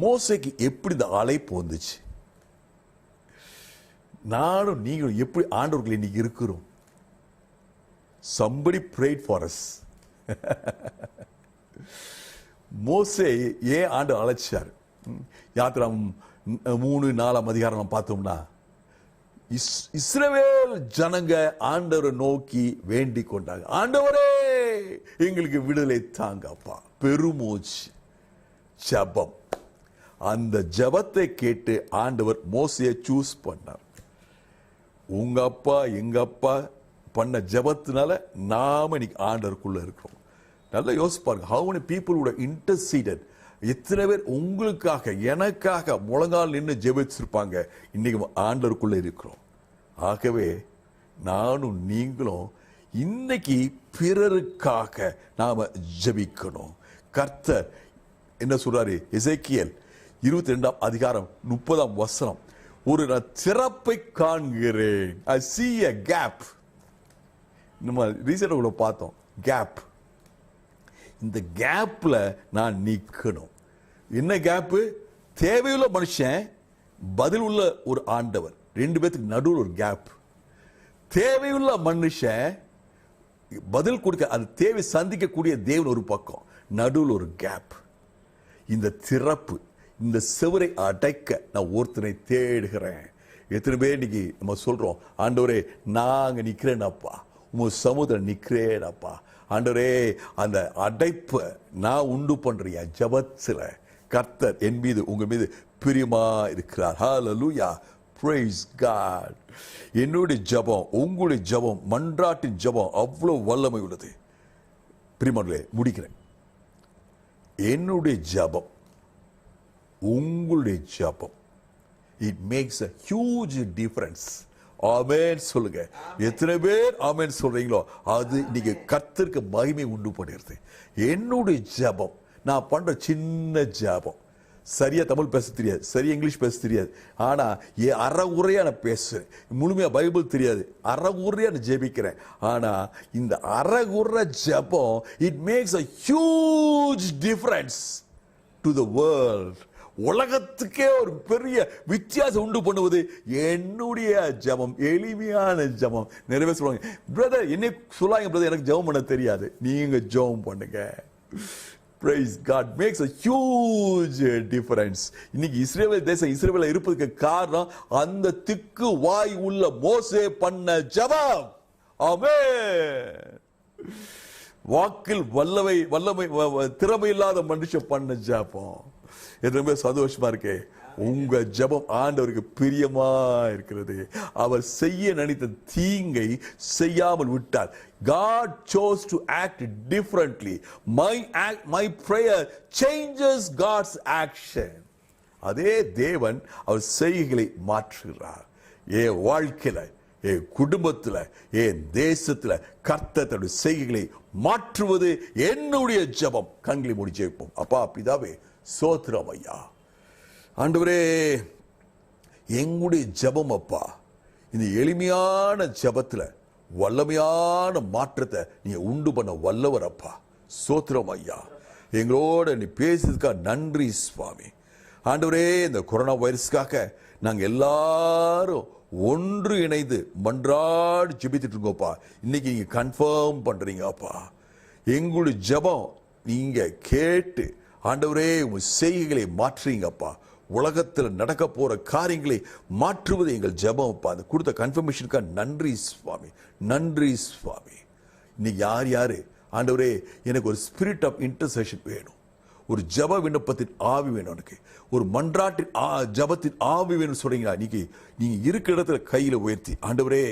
மோசேக்கு எப்படி இந்த அழைப்பு வந்துச்சு? நானும் நீங்களும் எப்படி ஆண்டவர்கள் இன்னைக்கு இருக்கிறோம்? Somebody prayed for us. மோசே ஏன் ஆண்டு அழைச்சார்? யாத்திராகமம் 3-4ஆம் அதிகாரம் பார்த்தோம்னா, இஸ்ரவேல் ஜனங்க ஆண்டவரை நோக்கி வேண்டிக் கொண்டாங்க, ஆண்டவரே எங்களுக்கு விடுதலை தாங்கப்பா. பெருமூச்சு ஜெபம். அந்த ஜெபத்தை கேட்டு ஆண்டவர் மோசேயை சூஸ் பண்ணார். உங்க அப்பா எங்க அப்பா பண்ண ஜெபத்தினால நாம இன்னைக்கு ஆண்டவருக்குள்ள இருக்கிறோம். நல்லா யோசிப்பாருங்க, how many people would have interceded. எத்தனை பேர் உங்களுக்காக எனக்காக முழங்கால் நின்று ஜெபிச்சிருப்பாங்க. இன்னைக்கு ஆண்டவருக்குள்ள இருக்கிறோம். ஆகவே நானும் நீங்களும் இன்னைக்கு பிறருக்காக நாம ஜெபிக்கணும். கர்த்தர் என்ன சொல்றாரு? எசேக்கியேல் 22ஆம் அதிகாரம் 30ஆம் வசனம், ஒரு நான் திறப்பை காண்கிறேன். I see a gap. நம்ம ரீசெண்டாக பார்த்தோம் கேப். இந்த கேப்ல நான் நிற்கணும். என்ன கேப்பு? தேவையுள்ள மனுஷன், பதில் உள்ள ஒரு ஆண்டவர், ரெண்டு பேருக்கு நடுவில் ஒரு கேப். தேவையுள்ள மனுஷன் பதில் கொடுக்க, அந்த தேவை சந்திக்கக்கூடிய தேவன் ஒரு பக்கம், நடுவில் ஒரு கேப். இந்த திறப்பு, இந்த செவரை அடைக்க நான் ஒருத்தனை தேடுகிறேன். எத்தனை பேர் இன்னைக்கு நம்ம சொல்றோம், ஆண்டவரே நாங்க நிக்கிறேனப்பா, உங்க சமுதிரம் நிக்கிறேனப்பா, ஆண்டவரே அந்த அடைப்பை நான் உண்டு பண்றியா ஜபத்துல. கர்த்தர் என் மீது உங்க மீது பிரியமா இருக்கிறார். ஹல்லேலூயா, praise God. என்னுடைய ஜபம், உங்களுடைய ஜபம், மன்றாட்டின் ஜபம் அவ்வளவு வல்லமை உள்ளது. பிரியமானவர்களே, முடிக்கிறேன். என்னுடைய ஜபம், உங்களுடைய ஜபம், it makes a huge difference. ஆமென் சொல்லுங்க. எத்தனை பேர் ஆமென் சொல்றீங்களோ அது நீங்க கர்த்தருக்கு மகிமை உண்டு பண்ணிடுது. என்னுடைய ஜபம், நான் பண்ற சின்ன ஜபம், சரியா தமிழ் பேச தெரியாது, சரியா இங்கிலீஷ் பேச தெரியாது, ஆனா அறகுறையா நான் பேசுறேன். முழுமையா பைபிள் தெரியாது, அறகுறையா நான் ஜெபிக்கிறேன். ஆனா இந்த அறகுறை ஜபம், it makes a huge difference to the world. உலகத்துக்கே ஒரு பெரிய வித்தியாசம் உண்டு பண்ணுவது என்னுடைய ஜபம், எளிமையான ஜபம். நிறைய சொல்லுவாங்க, பிரதர் என்ன சொல்லாங்க பிரதர், எனக்கு ஜபம் பண்ண தெரியாது. நீங்க ஜபம் பண்ணுங்க. Praise God makes a huge difference. இன்னைக்கு இஸ்ரவேல் தேசம் இஸ்ரவேல்ல இருப்பதற்கு காரணம் அந்த திக்கு வாய் உள்ள மோசே பண்ண ஜெபம். ஆமென். வாக்கில் வல்லமை திறமை இல்லாத மனுஷன் பண்ண ஜெபம். இது ரொம்ப சந்தோஷமா இருக்கே. உங்க ஜெபம் ஆண்டவருக்கு பிரியமா இருக்கிறது. அவர் செய்ய நினைத்த தீங்கை செய்யாமல் விட்டார். God chose to act differently. My prayer changes God's action. அதே தேவன் அவர் செய்கைகளை மாற்றுகிறார். என் வாழ்க்கையில, என் குடும்பத்துல, என் தேசத்துல கர்த்தர் தன்னுடைய செய்கைகளை மாற்றுவது என்னுடைய ஜெபம். கண்களை மூடி ஜெபிப்போம். அப்பா பிதாவே ஸ்தோத்திரம் ஐயா. ஆண்டவரே, எங்களுடைய ஜெபம் அப்பா இந்த எளிமையான ஜெபத்துல வல்லமையான மாற்றத்தை நீ உண்டு பண்ண வல்லவர் அப்பா. ஸ்தோத்திரம் ஐயா. எங்களோட நீ பேசுறதுக்காக நன்றி சுவாமி. ஆண்டவரே, இந்த கொரோனா வைரஸ்க்காக நாங்க எல்லாரும் ஒன்று இணைந்து மன்றாடி ஜெபித்துட்டு இருக்கோம்ப்பா. இன்னைக்கு நீங்க கன்ஃபார்ம் பண்றீங்க அப்பா. எங்களுடைய ஜெபம் நீங்க கேட்டு ஆண்டவரே உங்க செய்கைகளை மாற்றுறீங்கப்பா. உலகத்தில் நடக்க போற காரியங்களை மாற்றுவது எங்கள் ஜெபம் அப்பா. அது கொடுத்த கன்ஃபர்மேஷனுக்காக நன்றி சுவாமி. நன்றி சுவாமி. இன்னைக்கு யாரு ஆண்டவரே எனக்கு ஒரு ஸ்பிரிட் ஆஃப் இன்டர்செஷன் வேணும், ஒரு ஜெப விண்ணப்பத்தின் ஆவி வேணும், எனக்கு ஒரு மன்றாட்டின் ஜெபத்தின் ஆவி வேணும் சொல்றீங்களா? இன்னைக்கு நீங்க இருக்கிற இடத்துல கையில உயர்த்தி ஆண்டவரே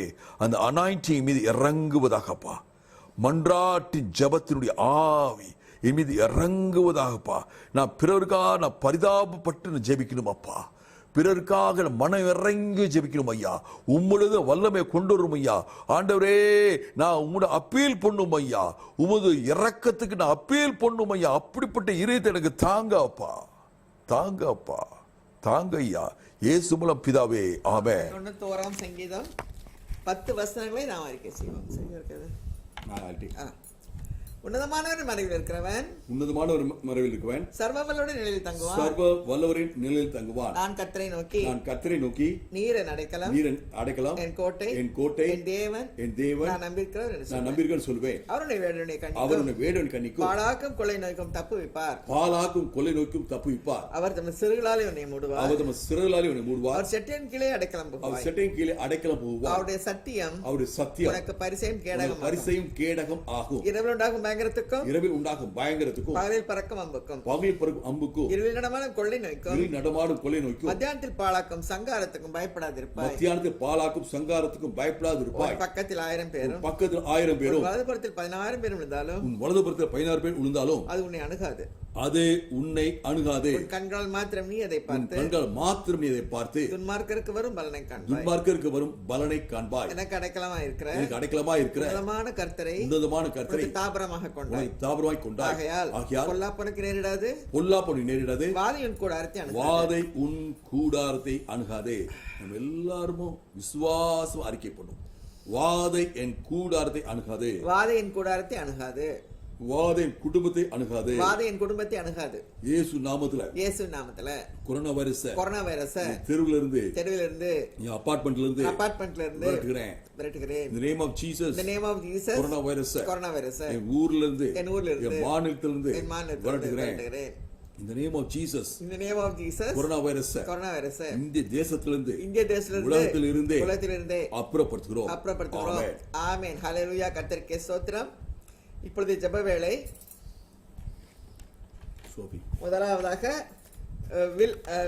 அந்த அனாயிண்டிங் மீது இறங்குவதாகப்பா. மன்றாட்டின் ஜெபத்தினுடைய ஆவி என் மீது இறங்குவதாகப்பா. நான் பிறருக்காக நான் பரிதாபப்பட்டு ஜெபிக்கணும் அப்பா. பிறருக்காக மனம் இறங்கி ஜெபிக்கணும் ஐயா. உம்மளது வல்லமை கொண்டு வரும் ஐயா. ஆண்டவரே, நான் உங்களோட அப்பீல் பண்ணும் ஐயா. உமது இறக்கத்துக்கு நான் அப்பீல் பண்ணும் ஐயா. அப்படிப்பட்ட இதயத்தை எனக்கு தாங்க அப்பா. தாங்க அப்பா. தாங்க ஐயா. இயேசு மூலம் பிதாவே ஆமென். 91 சங்கீதம் 10 வசனங்களை நாம் அறிக்கை செய்வோம். சரியா இருக்குது? உன்னதமானவர் மறைவில் இருக்கிறவன், உன்னதமானவர் மறைவில் இருக்கிறவன் சர்வ வல்லவரின் நிழலில் தங்குவான். சர்வ வல்லவரின் நிழலில் தங்குவான். நான் கர்த்தரை நோக்கி நீர் என் அடைக்கலம், என் கோட்டை, என் தேவன், நான் நம்பியிருக்கிறேன் சொல்வேன். அவருடைய வேடனை கண்ணிக்கும் பாழாக்கும் கொள்ளை நோய்க்கும் தப்புவிப்பார். அவர் தமது சிறுகளாலே உன்னை மூடுவார். அவர் செட்டையின் கீழே அடைக்கலம் புகுவார். அவருடைய சத்தியம் உனக்கு பரிசையும் கேடகம் ஆகும். இரவில் உண்டாகும் பயங்கரத்துக்கும் பகலில் பறக்கும் அம்புக்கும் இரவில் நடமாடும் கொள்ளை நோய்க்கும் மத்தியானத்தில் பாழாக்கும் சங்காரத்துக்கும் பயப்படாதிருப்பாய். பக்கத்தில் 1000 பேரும் வலதுபுறத்தில் 10000 பேரும் விழுந்தாலும் அது உன்னை அணுகாது. கண்களால் மாத்திரம் நீ அதை பார்த்து துன்மார்க்கருக்கு வரும் பலனை காண்பாய். எனக்கு அடைக்கலமாய் இருக்கிற உன்னதமான கர்த்தரை தாபரமாக கொண்டாய். ஆகையால் பொல்லாப்பனுக்கு நேரிடாது. வாதை உன் கூடாரத்தை அணுகாதே. நம்ம எல்லாரும் விசுவாசம் அறிக்கை பண்ணும். வாதை என் கூடாரத்தை அணுகாது. வாதை என் குடும்பத்தை அணுகாது. இயேசு நாமத்துல கொரோனா வைரஸ் தெருவில இருந்து அபார்ட்மெண்ட்ல இருந்து விரட்டுகிறேன். In the name of Jesus corona virus என் ஊர்ல இருந்து என் மாநிலத்திலிருந்து விரட்டுகிறேன். In the name of Jesus corona virus இந்திய தேசத்திலிருந்து உலகத்திலிருந்து அப்புறப்படுத்துகிறோம். ஆமென். ஹல்லேலூயா. கர்த்தருக்கு ஸ்தோத்திரம். இப்பொழுது ஜெப வேளை. முதலாவதாக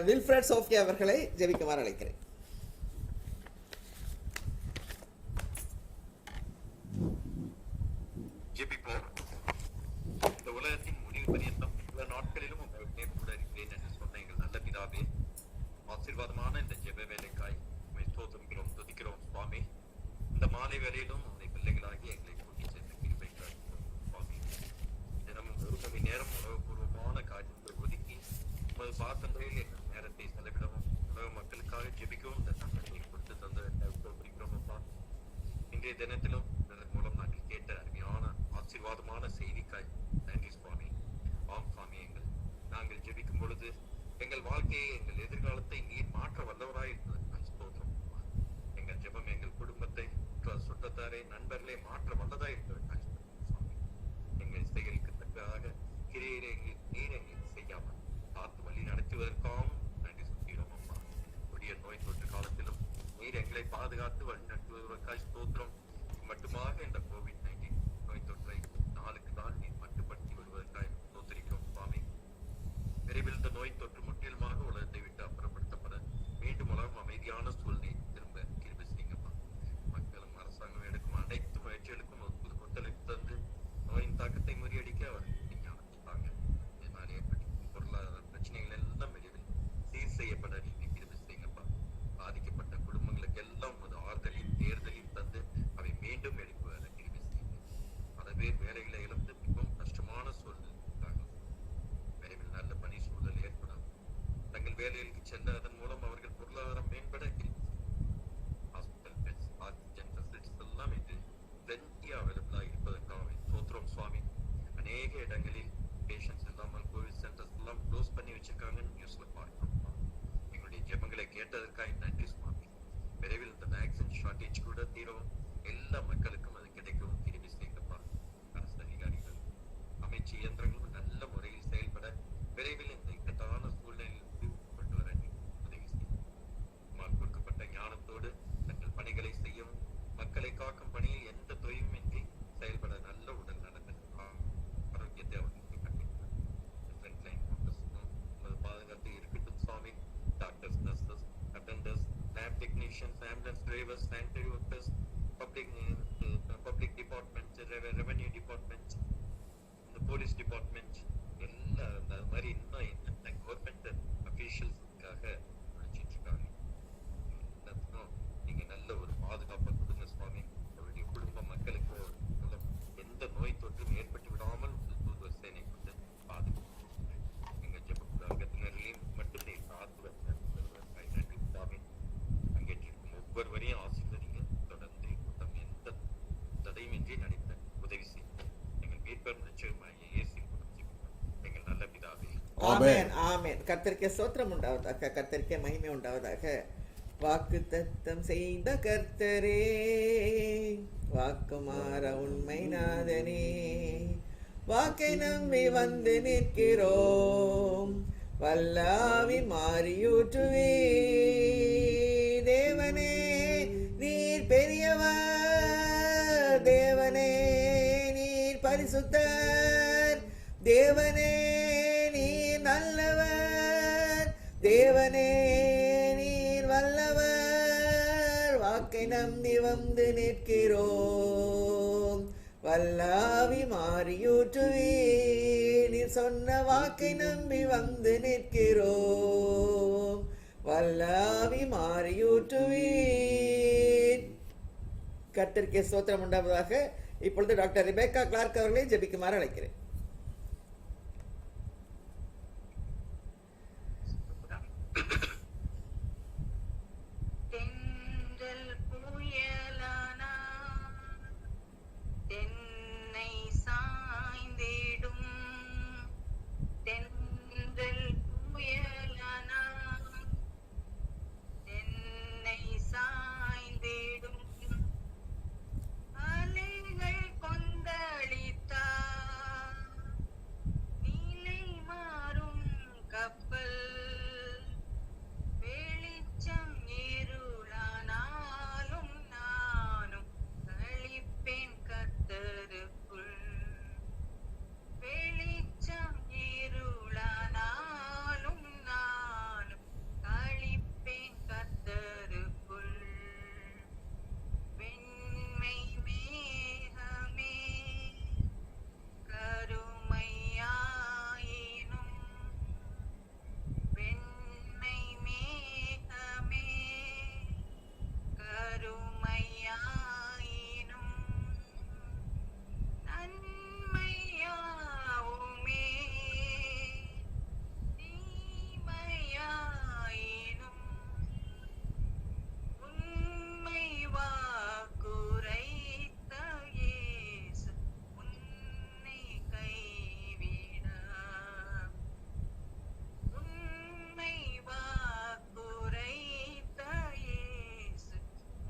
வில்ஃப்ரெட் சோஃபியா அவர்களை ஜெபிக்குமாறு அழைக்கிறேன். ஜெபிப்போம். இந்த உலகத்தின் முடிவு பரியந்தம் சில நாட்களிலும் உங்களுடைய கூட இருக்கிறேன் என்று சொன்ன எங்கள் நல்ல பிதாவே, ஆசீர்வாதமான இந்த ஜெப வேலைக்காய் உம்மை ஸ்தோத்திரிக்கிறோம், துதிக்கிறோம் சுவாமி. இந்த மாலை வேளையிலும் உம்முடைய பிள்ளைகளாகி எங்களை கூட்டி சேர்ந்து கிருபைக்காய் சுவாமி. தினமும் 1 மணி நேரம் உணவுபூர்வமான காரியங்களை ஒதுக்கி உமது பாசங்களில் எங்கள் நேரத்தை செலவிடவும் உலக மக்களுக்காக ஜெபிக்கவும் இந்த சங்கத்தை கொடுத்து தந்து ஸ்தோத்திரிக்கிறோம் அப்பா. இன்றைய தினத்திலும் இதன் மூலம் நாங்கள் கேட்ட அருமையான ஆசீர்வாதமான செய்திக்காய் நன்றி சுவாமி. ஆம் சுவாமி, நாங்கள் ஜெபிக்கும் பொழுது எங்கள் வாழ்க்கையை, எங்கள் எதிர்காலத்தை நீர் மாற்ற வல்லவராய் இருப்பதற்காக ஸ்தோத்திரம். எங்கள் ஜெபம் எங்கள் குடும்பத்தை, சுற்றத்தாரை, நண்பர்களை மாற்ற வல்லதாய் இருப்பதற்காக சுவாமி. எங்கள் செயலுக்கு தக்கதாக கிரியைகளை கூட தீரவும் எல்லா மக்களுக்கும் அது கிடைக்கவும் கிருபை செய்யப்பா. அரசு அதிகாரிகள், அமைச்சு இயந்திரங்களும் நல்ல முறையில் செயல்பட விரைவில் இந்த இக்கட்டான சூழ்நிலையிலிருந்து கொண்டு வர உதவி செய்யும். உம்மால் கொடுக்கப்பட்ட ஞானத்தோடு தங்கள் பணிகளை செய்யவும் மக்களை காக்கும் பணியில் எந்த தொய்வுமின்றி செயல்பட நல்ல உடல் நலத்தை ஆரோக்கியத்தை அவர்களுக்கு கண்டிப்பார். ஃப்ரண்ட்லைன் ஒர்க்கர்ஸுக்கும் உமது பாதுகாத்து இருக்கட்டும் சுவாமி. Doctors, nurses, attenders, lab technicians, ambulance drivers, sanitary workers, public department, revenue department, இந்த போலீஸ் டிபார்ட்மெண்ட், எல்லா அந்த மாதிரி இன்னும் என்னென்ன கவர்மெண்ட் அபிஷியல்ஸுக்காக உழைச்சிட்டு இருக்காங்க, எல்லாத்துக்கும் நீங்க நல்ல ஒரு பாதுகாப்பை கொடுங்க சுவாமி. அவருடைய குடும்ப மக்களுக்கு எந்த நோய் தொற்றும் ஏற்பட்டு விடாமல் தூதுவர் சேனை கொண்டு பாதுகாப்பு எங்க ஜெப அங்கத்தினரையும் மட்டும் நீ காத்து வச்ச நன்றி சுவாமி. பங்கேற்றிருக்கும் ஒவ்வொருவரையும் ஆசீர்வதிங்க. தொடர்ந்து கூட்டம் எந்த தடையுமின்றி நடைபெற உதவி செய்யும். எங்கள் மீட்பர் நிச்சயமாகிய இயேசுவின் மூலம் ஜெபிக்கிறோம் எங்கள் நல்ல பிதாவே. ஆமென், ஆமென். கர்த்தருக்கே ஸ்தோத்திரம் உண்டாவதாக, கர்த்தருக்கே மகிமை உண்டாவதாக. வாக்கு தத்தம் செய்த கர்த்தரே, வாக்குமாற உண்மை நாதனே, வாக்கை நம்பி வந்து நிற்கிறோம், வல்லாவி மாறியூற்றுவே. தேவனே நீர் பெரியவர், தேவனே நீர் பரிசுத்தர், தேவனே நீர் நல்லவர், தேவனே நீர் வல்லவர். வாக்கை நம்பி வந்து நிற்கிறோம், வல்லாவி மாறியூற்றுவே. நீர் சொன்ன வாக்கை நம்பி வந்து நிற்கிறோம், வல்லாவி மாறியூற்றுவே. கர்த்தருக்கே ஸ்தோத்திரம் உண்டாவதாக. இப்பொழுது டாக்டர் ரிபேக்கா கிளார்க் அவர்களை ஜெபிக்குமாறு அழைக்கிறேன். தென்றல் புயலானா தென்னை சாய்ந்திடும், தென்றல் புயலானா தென்னை சாய்ந்திடும், அலைகள் கொந்தளித்தா நீலை மாறும் கப்பல், வெளிச்சம் இருளானாலும் நானும் கழிப்பேன் கர்த்தருக்குள், வெளிச்சம் இருளானாலும் நானும் கழிப்பேன் கர்த்தருக்குள். வெண்மை மேகமே கருமையாயினும், வெண்மை மேகமே கருமையாயினும், நன்மையாவுமே தீமையாயினும், உண்மை வாக்குரைத்த இயேசு உன்னை கைவிடா, உண்மை வாக்குரைத்த இயேசு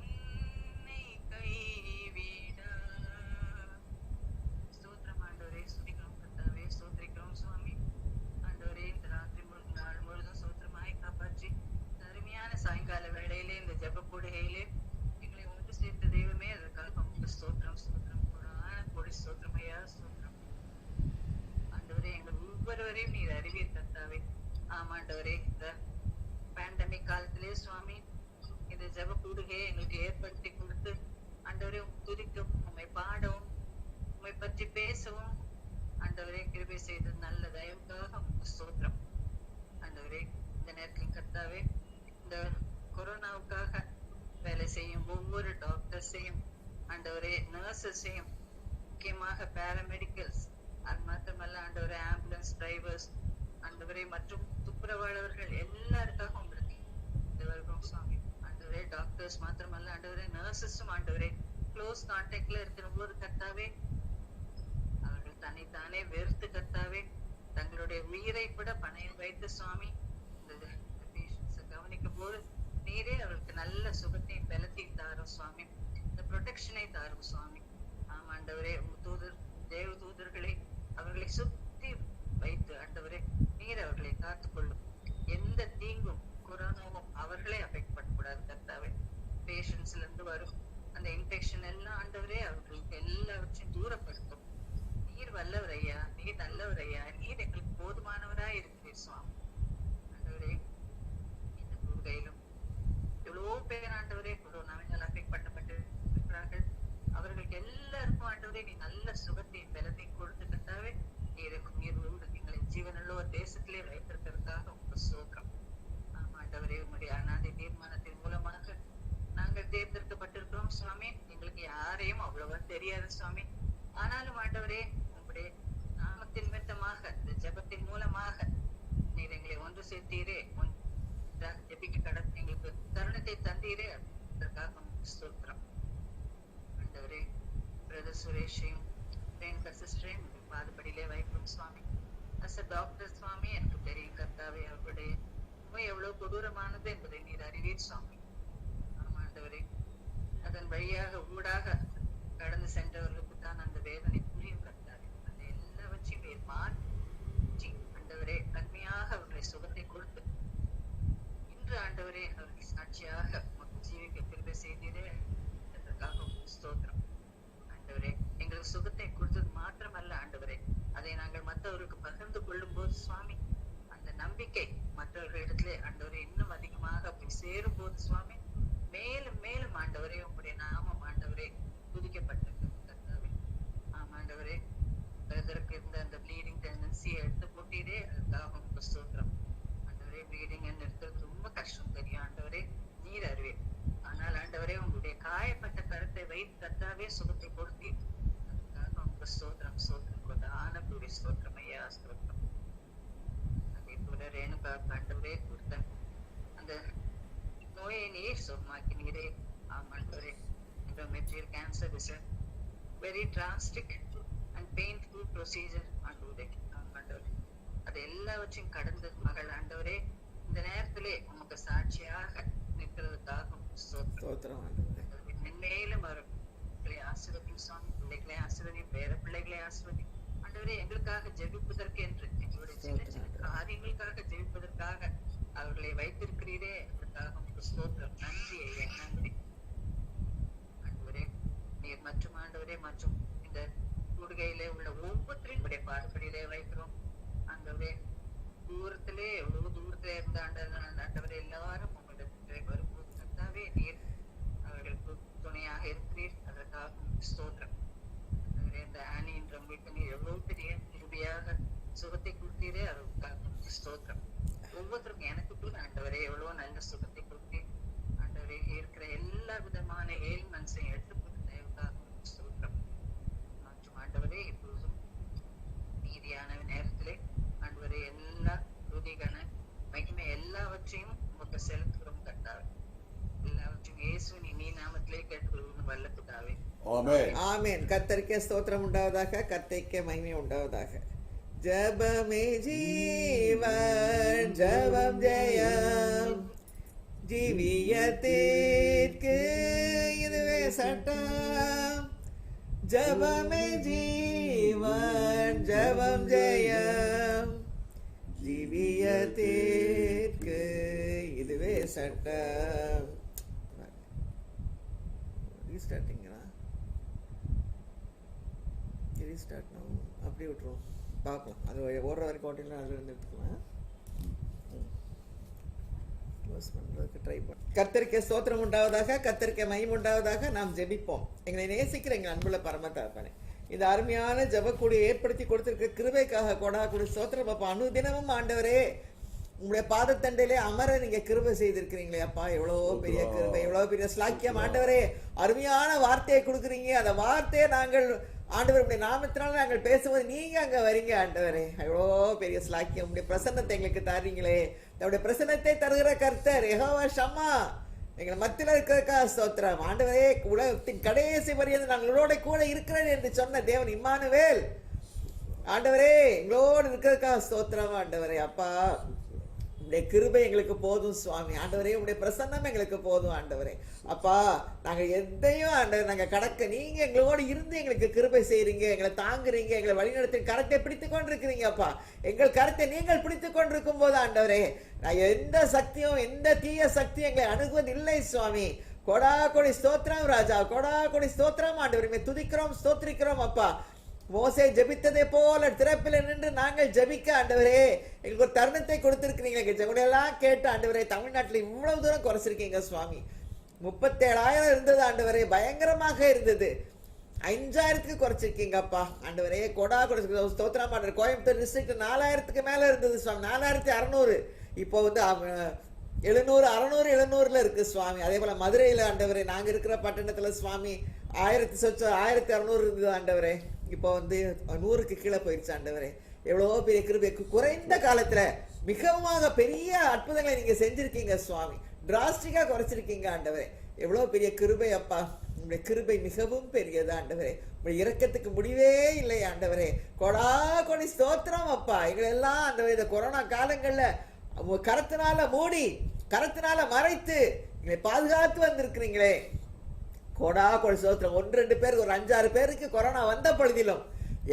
உன்னை கைவிடா. ஸ்தோத்திரம் ஆண்டவரே, ஸ்துதிக்கிறோம் கர்த்தாவே, ஸ்தோத்திரிக்கிறோம் சுவாமி. ஆண்டவரே, இந்த ராத்திரி நாள் முழுதும் ஸ்தோத்திரமாய் காப்பாற்றி இந்த அருமையான சாயங்கால வேளையிலே இந்த ஜெப கூடுகையிலே எங்களை ஒன்று சேர்த்த தெய்வமே, அதற்காக உமக்கு ஸ்தோத்திரம், ஸ்தோத்திரம், கொடி ஸ்தோத்திரம் ஐயா, ஸ்தோத்திரம். ஆண்டவரே, எங்கள் ஒவ்வொருவரையும் நீர் அறிவீர் கர்த்தாவே. ஆமாண்டவரே, இந்த பேண்டமிக் காலத்திலே சுவாமி இந்த ஜெப கூடுகையை எங்களுக்கு ஏற்படுத்தி கொடுத்து ஆண்டவரே துதிக்கவும், உம்மை பாடவும், உம்மை பற்றி பேசவும் ஆண்டவரே கிருபை செய்தது நல்ல தயவுக்காக உமக்கு ஸ்தோத்திரம். ஆண்டவரே, இந்த நேரத்தில் கர்த்தாவே, இந்த கொரோனாவுக்காக வேலை செய்யும் ஒவ்வொரு டாக்டர்ஸையும் ஆண்டவரே, நர்சஸையும், முக்கியமாக பாராமெடிக்கல்ஸ், அது மாத்திரமல்ல ஆண்டவரே ஆம்புலன்ஸ் டிரைவர்ஸ் ஆண்டவரே மற்றும் துப்புரவாளர்கள் எல்லாருக்காக உங்களுக்கு இது வருகிறோம் சுவாமி. ஆண்டவரே, டாக்டர்ஸ் மாத்திரமல்ல ஆண்டவரே நர்சஸும் ஆண்டவரே க்ளோஸ் கான்டாக்ட்ல இருக்கிற போது கர்த்தாவே அவர்கள் தன்னைத்தானே வெறுத்து கர்த்தாவே தங்களுடைய உயிரை கூட பணயம் வைத்து சுவாமி இந்த பேஷண்ட்ஸை கவனிக்கும் போது நீரே அவர்களுக்கு நல்ல சுகத்தையும் பலத்தையும் தாரும் சுவாமி. ப்ரொடெக்ஷனை தாரும் சுவாமி. ஆண்டவரே, தூதர் தேவ தூதர்களை அவர்களை சுத்தி வைத்து ஆண்டவரே நீர் அவர்களை காத்துக்கொள்ளும். எந்த தீங்கும் கொரோனாவும் அவர்களே அஃபெக்ட் பண்ணக்கூடாது கர்த்தாவே. பேஷண்ட்ஸ்ல இருந்து வரும் அந்த இன்ஃபெக்ஷன் எல்லாம் ஆண்டவரே அவர்களுக்கு எல்லாவற்றையும் தூரப்படுத்தும். நீர் வல்லவர் ஐயா, நீர் நல்லவர் ஐயா, நீர் எங்களுக்கு போதுமானவரா இருக்கிறீர் சுவாமி. ஆண்டவரே, இந்த கூறுகையிலும் எவ்வளவோ பேர் ஆண்டவரே கொரோனாவினால் அஃபெக்ட் பண்ணப்பட்டு இருக்கிறார்கள். அவர்களுக்கு எல்லாருக்கும் ஆண்டவரே நீ நல்ல சுகத்தையும் பலத்தையும் கொடுத்து கர்த்தாவே நீரோடு எங்களை ஜீவனுள்ள ஒரு தேசத்திலே வைத்திருக்கிறதுக்காக உங்க சோகம். ஆண்டவரே, உங்களுடைய அநாதை தீர்மானத்தின் மூலமாக நாங்கள் தேர்ந்தெடுக்கப்பட்டிருக்கிறோம் சுவாமி. எங்களுக்கு யாரையும் அவ்வளவா தெரியாது சுவாமி. ஆனாலும் ஆண்டவரே, உங்களுடைய நாமத்தின் நிமித்தமாக இந்த ஜெபத்தின் மூலமாக நீர் எங்களை ஒன்று சேர்த்தீரே, ஜெபிக்க எங்களுக்கு தருணத்தை தந்தீரே, அதற்காக ஸ்தோத்திரம். ஆண்டவரே, பிரதர் சுரேஷையும் சிஸ்டரையும் பாதுபடியிலே வைக்கும் சுவாமி. அஸ் அ டாக்டர் சுவாமி, எனக்கு தெரியும் கர்த்தாவே அவருடைய நோய் எவ்வளவு கொடூரமானது என்பதை நீர் அறிவீர் சுவாமி. ஆண்டவரே, அதன் வழியாக ஊடாக கடந்து சென்றவர்களுக்கு தான் அந்த வேதனை புரியும் கர்த்தாவே. அந்த எல்லாவற்றையும் நீர் மாற்றி ஆண்டவரே நன்மையாக அவர்களை சுகத்தை கொடுத்து இன்று ஆண்டவரே அவர்கள் சாட்சியாக ஜீவிக்க கிருபை செய்தீரே, அதற்காக ஸ்தோத்திரம். ஆண்டவரே, எங்களுக்கு சுகத்தை கொடுத்தது மாத்திரமல்ல ஆண்டவரே, அதை நாங்கள் மற்றவர்களுக்கு பகிர்ந்து கொள்ளும் போது சுவாமி அந்த நம்பிக்கை மற்றவர்களிடத்திலே ஆண்டவரே இன்னும் அதிகமாக போய் சேரும் போது சுவாமி மேலும் மேலும் ஆண்டவரே உங்களுடைய நாமம் ஆண்டவரே துதிக்கப்பட்டிருக்கிறது. ஆண்டவரே, பிரதருக்கு இருந்த அந்த ப்ளீடிங் டெண்டன்சியை எடுத்து போட்டீரே, அதுக்காக உங்களுக்கு ஸ்தோத்திரம். ஆண்டவரே, ப்ளீடிங் இருக்கிறது ரொம்ப கஷ்டம் தெரியும் ஆண்டவரே, நீர் அறிவே. ஆனால் ஆண்டவரே, உங்களுடைய காயப்பட்ட கருத்தை வைத்து கர்த்தாவே சுகத்தை கொடுத்தீர், அதுக்காக உங்களுக்கு ஸ்தோத்திரம். ஸ்தோத்திரம் கொண்ட ஆனக்கூடிய ஸ்தோத்திரம் ஐயா, ஸ்தோத்திரம். அதே போல ரேணுகா ஆண்டவரே கொடுத்த அந்த நோயை நீர் சுகமாக்கினீரே. ஆண்டவரே, endometrial cancer is a very drastic and painful procedure ஆண்டவரே. அது எல்லாவற்றையும் கடந்து மகள் ஆண்டவரே இந்த நேரத்திலே உமக்கு சாட்சியாக நிற்கிறதுக்காக ஸ்தோத்திரம். மென்மேலும் வரும் ஆசீர்வதியும் சுவாமி. பிள்ளைகளை ஆசீர்வதியும், பேர பிள்ளைகளை ஆசீர்வதியும் ஆண்டவரே. எங்களுக்காக ஜெபிப்பதற்கு என்று எங்களுடைய சின்ன சின்ன காரியங்களுக்காக ஜெபிப்பதற்காக அவர்களை வைத்திருக்கிறீரே, அதற்காக உங்களுக்கு ஸ்தோத்திரம். நன்றி ஐயா, நன்றி ஆண்டவரே. நீர் மற்றும் ஆண்டவரே மற்றும் இந்த கூடுகையிலே உள்ள ஒவ்வொருத்தரையும் உடைய பாடுபடியிலே வைக்கிறோம் ஆண்டவரே. தூரத்திலே எவ்வளவு தூரத்திலே இருந்த ஆண்டவரே எல்லாரும் உங்களிடத்திலே வரும்போது கர்த்தாவே நீர் அவர்களுக்கு துணையாக இருக்கிறீர், அதற்காக ஸ்தோத்திரம். இந்த ஆனி என்ற உங்களுக்கு நீர் எவ்வளவு பெரிய கிருபையாக சுகத்தை கொடுத்தீரே, அதற்காக ஸ்தோத்திரம். ஒவ்வொருத்தருக்கும் எனக்கு கூட ஆண்டவரே எவ்வளவு நல்ல சுகத்தை கொடுத்து ஆண்டவரே இருக்கிற எல்லா விதமான ஏல்மெண்ட்ஸையும் எடுத்து போட்டு தயவுக்காக ஸ்தோத்திரம். மற்றும் ஆண்டவரே இப்பொழுதும் நீதியான நேரத்திலே ஆண்டவரே எல்லா துதிகன மகிமை எல்லாவற்றையும் உங்களுக்கு செலுத்துகிறோம் கர்த்தாவே. எல்லாவற்றையும் இயேசுவின் நீ நாமத்திலே கேட்டுக்கொள்ளும் வல்ல பிதாவே. ஆமென். ஆமென். கர்த்தருக்கே ஸ்தோத்திரம் உண்டாவதாக, கர்த்தருக்கே மகிமை உண்டாவதாக. ஜபமே ஜீவன், ஜபம் ஜெயம், ஜீவியத்திற்கு இதுவே சட்டம். ஜபமே ஜீவன், ஜபம் ஜெயம், ஜீவியத்திற்கு இதுவே சட்டம். ரீஸ்டார்டிங்களா? ரீஸ்டார்ட் அப்படியே விட்டுருவோம், பார்க்கலாம். அது ஓடுற வரைக்கும் ஓட்டினா அது வந்து எடுத்துக்கலாம். ட்ரை பண்ண. கர்த்தருக்கே ஸ்தோத்திரம் உண்டாவதாக, கர்த்தருக்கே மகிமை உண்டாவதாக. நாம் ஜெபிப்போம். எங்களை நேசிக்கிற எங்கள் அன்புள்ள பரம தகப்பனே, இந்த அருமையான ஜெபக்கூடியை ஏற்படுத்தி கொடுத்திருக்க கிருபைக்காக கொடா கூடி ஸ்தோத்திரம் அப்பா. அனுதினமும் ஆண்டவரே உங்களுடைய பாதத்தண்டையிலே அமர நீங்க கிருபை செய்திருக்கிறீங்களே அப்பா. எவ்வளவோ பெரிய கிருபை, எவ்வளவு பெரிய ஸ்லாக்கியம் ஆண்டவரே. அருமையான வார்த்தையை கொடுக்குறீங்க. அந்த வார்த்தையை நாங்கள் ஆண்டவருடைய நாமத்தினால நாங்கள் பேசும்போது நீங்க அங்க வரீங்க ஆண்டவரே. எவ்வளோ பெரிய ஸ்லாக்கியம். உங்களுடைய பிரசன்னத்தை எங்களுக்கு தர்றீங்களே. தன்னுடைய பிரசன்னத்தை தருகிற கர்த்தர் யெகோவா ஷம்மா எங்களை மத்தியில் இருக்கிறதுக்கா ஸ்தோத்திரம் ஆண்டவரே. உலகத்தின் கடைசி வரையும் நாங்களோட கூட இருக்கிறேன் என்று சொன்ன தேவன் இம்மானுவேல் ஆண்டவரே எங்களோடு இருக்கிறதுக்கா ஸ்தோத்திரம் ஆண்டவரே. அப்பா உடைய கிருபை எங்களுக்கு போதும் சுவாமி. ஆண்டவரே உடைய பிரசன்னம் எங்களுக்கு போதும் ஆண்டவரே. அப்பா நாங்க எதையும் ஆண்டவர் நாங்க கடக்க நீங்க எங்களோடு இருந்து எங்களுக்கு கிருபை செய்றீங்க, எங்களை தாங்குறீங்க, எங்களை வழிநடத்தி கரத்தை பிடித்துக் கொண்டிருக்கிறீங்க. அப்பா எங்கள் கரத்தை நீங்கள் பிடித்துக் கொண்டிருக்கும் போது ஆண்டவரே நான் எந்த சக்தியும் எந்த தீய சக்தியும் எங்களை அணுகுவதில்லை சுவாமி. கொடா கொடி ஸ்தோத்திரம் ராஜா, கொடா கொடி ஸ்தோத்திரம் ஆண்டவரே. துதிக்கிறோம் ஸ்தோத்திரிக்கிறோம் அப்பா. மோசே ஜெபித்ததை போல திறப்பில் நின்று நாங்கள் ஜெபிக்க ஆண்டவரே எங்களுக்கு ஒரு தருணத்தை கொடுத்திருக்கிறீங்க. எங்க ஜெபனையெல்லாம் கேட்டு ஆண்டவரே தமிழ்நாட்டில் இவ்வளவு தூரம் குறைச்சிருக்கீங்க சுவாமி. 37,000 இருந்தது ஆண்டவரே, பயங்கரமாக இருந்தது. 5,000க்கு குறைச்சிருக்கீங்க அப்பா ஆண்டவரே. கொடா கொடி ஸ்தோத்திரம் ஆண்டவரே. கோயம்புத்தூர் டிஸ்ட்ரிக்ட் 4,000க்கு மேல இருந்தது சுவாமி, 4,600. இப்போ வந்து 700 600 700ல இருக்கு சுவாமி. அதே போல மதுரையில ஆண்டவரே நாங்க இருக்கிற பட்டணத்துல சுவாமி 1600 இருந்தது ஆண்டவரே. இப்போ வந்து 100க்கு கீழே போயிடுச்சு ஆண்டவரே. எவ்வளவோ பெரிய கிருபை, குறைந்த காலத்துல மிகவும் பெரிய அற்புதங்களை நீங்க செஞ்சிருக்கீங்க சுவாமி. டிராஸ்டிக்கா குறைச்சிருக்கீங்க ஆண்டவரே. எவ்வளவு பெரிய கிருபை அப்பா. உங்களுடைய கிருபை மிகவும் பெரியது ஆண்டவரே. உங்களுடைய இரக்கத்துக்கு முடிவே இல்லை ஆண்டவரே. கொடா கொடி ஸ்தோத்திரம் அப்பா. எங்களெல்லாம் ஆண்டவரே இந்த கொரோனா காலங்கள்ல கரத்தினால மூடி கரத்தினால மறைத்து எங்களை பாதுகாத்து வந்திருக்கிறீங்களே. கொடா கொடி ஸ்தோத்திரம். 1-2 பேருக்கு ஒரு 5-6 பேருக்கு கொரோனா வந்த பொழுதிலும்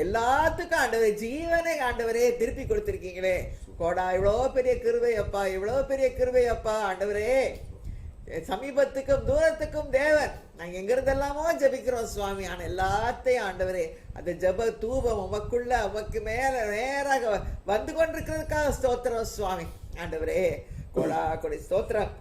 எல்லாத்துக்கும் ஆண்டவரே ஜீவனை ஆண்டவரே திருப்பி கொடுத்திருக்கீங்களே. கொடா இவ்வளோ பெரிய கிருபை அப்பா, இவ்வளவு பெரிய கிருபை அப்பா ஆண்டவரே. சமீபத்துக்கும் தூரத்துக்கும் தேவன். நாங்க எங்க இருந்தெல்லாமோ ஜபிக்கிறோம் சுவாமி. ஆனா எல்லாத்தையும் ஆண்டவரே அந்த ஜப தூபம் உமக்குள்ள உமக்கு மேல நேராக வந்து கொண்டிருக்கிறதுக்காக ஸ்தோத்திரம் சுவாமி ஆண்டவரே. கொடா கொடி ஸ்தோத்திரம்.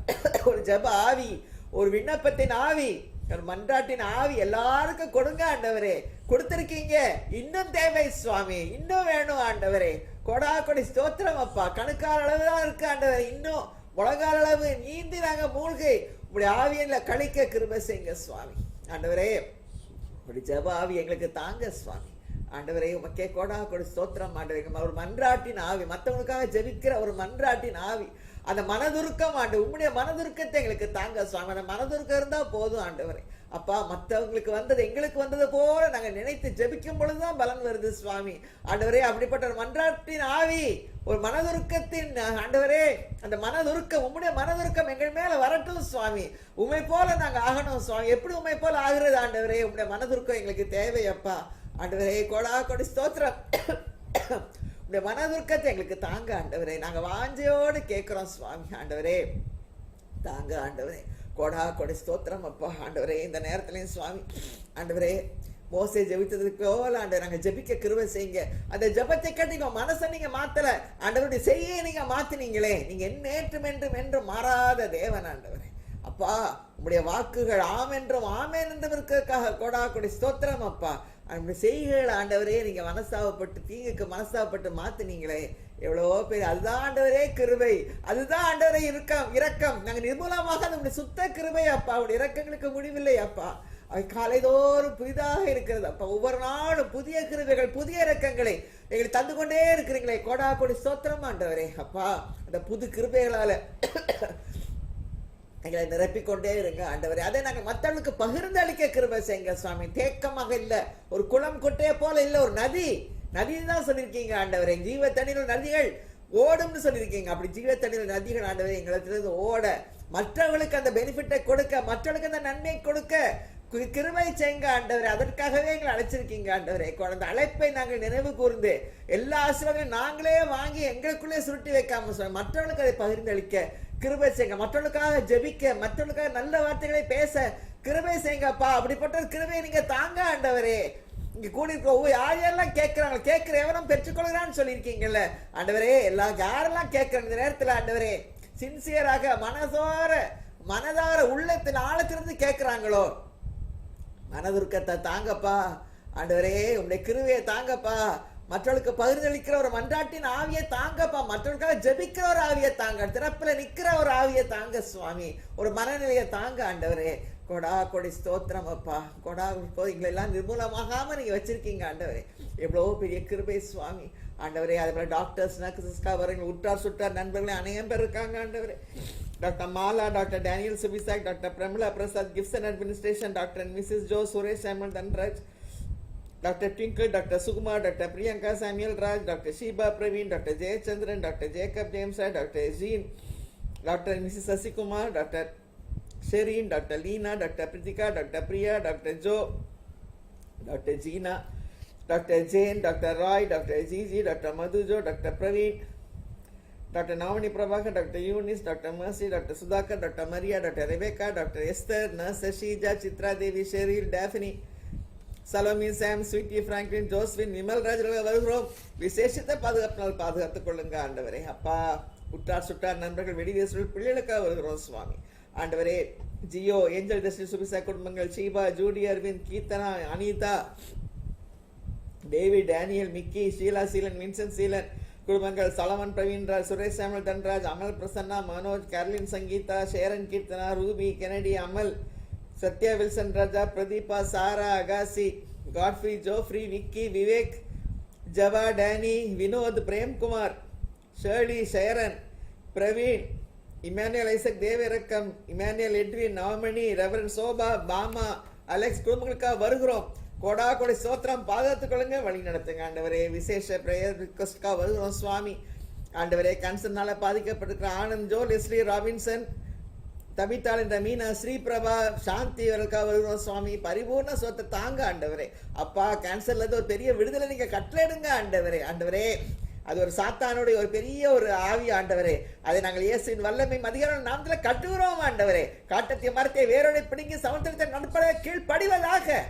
ஒரு ஜப ஆவி, ஒரு விண்ணப்பத்தின் ஆவி, ஒரு மன்றாட்டின் ஆவி எல்லாருக்கும் கொடுங்க ஆண்டவரே. கொடுத்திருக்கீங்க, இன்னும் தேவை சுவாமி, இன்னும் வேணும் ஆண்டவரே. கொடா கொடி ஸ்தோத்திரம் அப்பா. கணுக்கால் அளவுதான் இருக்கு ஆண்டவரே. இன்னும் முழங்கால் அளவு நீந்தி நாங்க மூழ்கி உங்களுடைய ஆவியில கழிக்க கிருபை செய்யுங்க சுவாமி ஆண்டவரே. உங்களுடைய ஜப ஆவி எங்களுக்கு தாங்க சுவாமி ஆண்டவரே. உமக்கே கொடா கொடி ஸ்தோத்திரம் ஆண்டவரே. ஒரு மன்றாட்டின் ஆவி, மற்றவங்களுக்காக ஜெபிக்கிற ஒரு மன்றாட்டின் ஆவி, அந்த மனதுருக்கம் ஆண்டு உங்களுடைய மனதுருக்கத்தை எங்களுக்கு தாங்க சுவாமி. அந்த மனதுருக்கம் இருந்தா போதும் ஆண்டவரே. அப்பா மற்றவங்களுக்கு வந்தது எங்களுக்கு வந்தது போல நாங்க நினைத்து ஜெபிக்கும் பொழுதுதான் பலன் வருது சுவாமி ஆண்டவரே. அப்படிப்பட்ட ஒரு மன்றாட்டின் ஆவி, ஒரு மனதுருக்கத்தின் ஆண்டவரே, அந்த மனதுருக்கம் உங்களுடைய மனதுருக்கம் எங்கள் மேல வரட்டும் சுவாமி. உண்மை போல நாங்க ஆகணும் சுவாமி. எப்படி உண்மை போல ஆகுறது ஆண்டவரே? உங்களுடைய மனதுருக்கம் எங்களுக்கு தேவை அப்பா ஆண்டவரே. கொடா கொடி ஸ்தோத்திரம். உங்களுடைய மனதுருக்கத்தை எங்களுக்கு தாங்க ஆண்டவரே. நாங்க வாஞ்சையோடு கேட்கிறோம் சுவாமி ஆண்டவரே. தாங்க ஆண்டவரே. கொடா கொடி ஸ்தோத்திரம் அப்பா ஆண்டவரே. இந்த நேரத்திலையும் சுவாமி ஆண்டவரே மோசே ஜெபித்ததுக்கு போல ஆண்டவர் நாங்க ஜெபிக்க கிருபை செய்யுங்க. அந்த ஜெபத்தை கேட்டு நீங்க மனசை நீங்க மாத்தல ஆண்டவருடைய செய்ய நீங்க மாத்தினீங்களே. நீங்க நேற்றும் என்றும் மாறாத தேவன் ஆண்டவரே. அப்பா உங்களுடைய வாக்குகள் ஆம் என்றும் ஆமேன் என்றும் இருக்கிறதுக்காக கொடா கொடி ஸ்தோத்திரம் அப்பா. அந்த செய்கைகள் ஆண்டவரே நீங்க மனசாவப்பட்டு தீங்குக்கு மனசாவப்பட்டு மாத்தினீங்களே. எவ்வளவோ பேர். அதுதான் ஆண்டவரே கிருபை, அதுதான் ஆண்டவரே இரக்கம். நாங்க நிர்மூலமாக நம்முடைய சுத்த கிருபை அப்பா. அவருடைய இரக்கங்களுக்கு முடிவில்லை அப்பா. அவை காலைதோறும் புதிதாக இருக்கிறது அப்பா. ஒவ்வொரு நாளும் புதிய கிருபைகள் புதிய இரக்கங்களை எங்களை தந்து கொண்டே இருக்கிறீங்களே. கொடா கொடி ஸ்தோத்திரம் ஆண்டவரே அப்பா. அந்த புது கிருபைகளால எங்களை நிரப்பிக்கொண்டே இருங்க ஆண்டவரே. அதை நாங்க மற்றவர்களுக்கு பகிர்ந்து அளிக்க கிருபை செய்யுங்க சுவாமி. தேக்கமாக இல்ல, ஒரு குளம் கொட்டையை போல இல்ல, ஒரு நதி தான் சொல்லியிருக்கீங்க ஆண்டவரே. ஜீவ தண்ணீர் நதிகள் ஓடும்னு சொல்லியிருக்கீங்க. அப்படி ஜீவ தண்ணீர் நதிகள் ஆண்டவரே எங்களிடத்திலிருந்து ஓட, மற்றவர்களுக்கு அந்த பெனிஃபிட்டை கொடுக்க, மற்றவர்களுக்கு அந்த நன்மை கொடுக்க கிருபை செய்யுங்க ஆண்டவரே. அதற்காகவே எங்களை அழைச்சிருக்கீங்க ஆண்டவரே. அந்த அழைப்பை நாங்கள் நினைவு கூர்ந்து எல்லா ஆசீர்வாதங்களையும் நாங்களே வாங்கி எங்களுக்குள்ளே சுருட்டி வைக்காம மற்றவர்களுக்கு அதை பகிர்ந்தளிக்க கிருபை செய்யுங்க. மற்றவர்களுக்காக ஜெபிக்க, மற்றவர்களுக்காக நல்ல வார்த்தைகளை பேச கிருபை செய்யுங்கப்பா. அப்படிப்பட்ட கிருபையை நீங்க தாங்க ஆண்டவரே. இங்க கூடி யாரெல்லாம் கேட்கிறாங்க, கேட்கிற எவரும் பெற்றுக்கொள்கிறான்னு சொல்லியிருக்கீங்கல்ல ஆண்டவரே. யாரெல்லாம் கேட்கிற இந்த நேரத்தில் ஆண்டவரே சின்சியராக மனதார உள்ளத்தின் ஆழத்திலிருந்து கேட்கிறாங்களோ மனதுருக்கத்தை தாங்கப்பா ஆண்டவரே. உங்களுடைய கிருபையை தாங்கப்பா. மற்றவர்களுக்கு பகிர்ந்தளிக்கிற ஒரு மன்றாட்டின் ஆவியை தாங்கப்பா. மற்றவர்களுக்காக ஜெபிக்கிற ஒரு ஆவியை தாங்க. திறப்புல நிக்கிற ஒரு ஆவியை தாங்க சுவாமி. ஒரு மனநிலையை தாங்க ஆண்டவரே. கொடா கொடி ஸ்தோத்திரம் அப்பா. கொடா எங்களை எல்லாம் நிர்மூலமாகாம நீங்க வச்சிருக்கீங்க ஆண்டவரே. எவ்வளவோ பெரிய கிருபை சுவாமி ஆண்டவரே. அதே போல டாக்டர்ஸ் நர்சஸ்க்காக உற்றார் சுற்றார் நண்பர்களே அநேகம் பேர் இருக்காங்க ஆண்டவரே. Doctor Mala, doctor Daniel Subisak, doctor Pramila Prasad, gifts and administration, doctor and Mrs Joe, Suresh, Hemant Dhanraj, Dr. Twinkle, Dr. Sukumar, Dr. Priyanka Samuel Raj, Dr. Sheba Praveen, Dr. Jayachandran, Dr. Jacob James, Dr. Jean, Dr. and Mrs. Sasikumar, Dr. Shereen, Dr. Leena, Dr. Pritika, Dr. Priya, Dr. Joe, Dr. Jeena, Dr. Jane, Dr. Roy, Dr. Gigi, Dr. Madhujo, Dr. Praveen, Dr. Navani Prabhakar, Dr. Eunice, Dr. Mercy, Dr. Sudhakar, Dr. Maria, Dr. Rebecca, Dr. Esther, Nurse Shija, Chitra Devi, Cheryl, Daphne, Salome, Sam, Sweetie, Franklin, Josephine, Vimal Raj, வருகிறோம். விசேஷத்தை பாதுகாப்பினால் பாதுகாத்துக் கொள்ளுங்க ஆண்டவரே. அப்பா, உற்றார் சுற்றார் நண்பர்கள் வெளிதேசர்கள் பிள்ளைகளுக்காக வருகிறோம் சுவாமி. ஆண்டவரே, ஜியோ, ஏஞ்சல் தர்ஷி, சுபிசா குடும்பங்கள், Sheeba, Judy, Aravind, Keerthana, Anitha, David, Daniel, Mickey, Sheela, Seelan, Vincent Seelan குடும்பங்கள், Solomon, Praveenraj, Suresh Samuel Dhanraj, Amal Prasanna, Manoj, Carlin Sangeetha, Sharon Keerthana, Ruby, Kennedy, Amal, Sathya, Wilson Raja, Pratheeba, Sarah, Agassi, Godfrey, Jeffrey, Vicky, Vivek, Jawa, Danny, Vinoth, Premkumar, Shirley, Sharon, Praveen, Emmanuel Isaac, தேவரக்கம், Emmanuel Edwin, Navamani, Reverend Shoba, Bama, Alex குடும்பங்களுக்காக வருகிறோம். கோடா கொடை ஸ்தோத்திரம், பாதுகாத்துக் கொள்ளுங்க, வழி நடத்துங்க ஆண்டவரே. விசேஷ பிரேயர் ரிக்வஸ்ட்காக வருகிறோம் சுவாமி. ஆண்டவரே, கேன்சர்னால பாதிக்கப்பட்டிருக்கிற ஆனந்த், ஜோ, லெஸ்லி, ராபின்சன், தபித்தாள் என்ற மீனா, ஸ்ரீபிரபா, சாந்தி இவர்களுக்காக வருகிறோம் சுவாமி. பரிபூர்ண சொத்தை தாங்க ஆண்டவரே. அப்பா, கேன்சர்ல இருந்து ஒரு பெரிய விடுதலை நீங்க கட்டளையிடுங்க ஆண்டவரே. ஆண்டவரே, அது ஒரு சாத்தானுடைய ஒரு பெரிய ஒரு ஆவி ஆண்டவரே. அதை நாங்கள் இயேசுவின் வல்லமை அதிகாரம் நாமத்தில் கட்டுகிறோம் ஆண்டவரே. காட்டத்திய மரத்தை வேரோட பிடிங்கி சமுத்திரத்தை நடுப்பட கீழ்ப்படிவதாக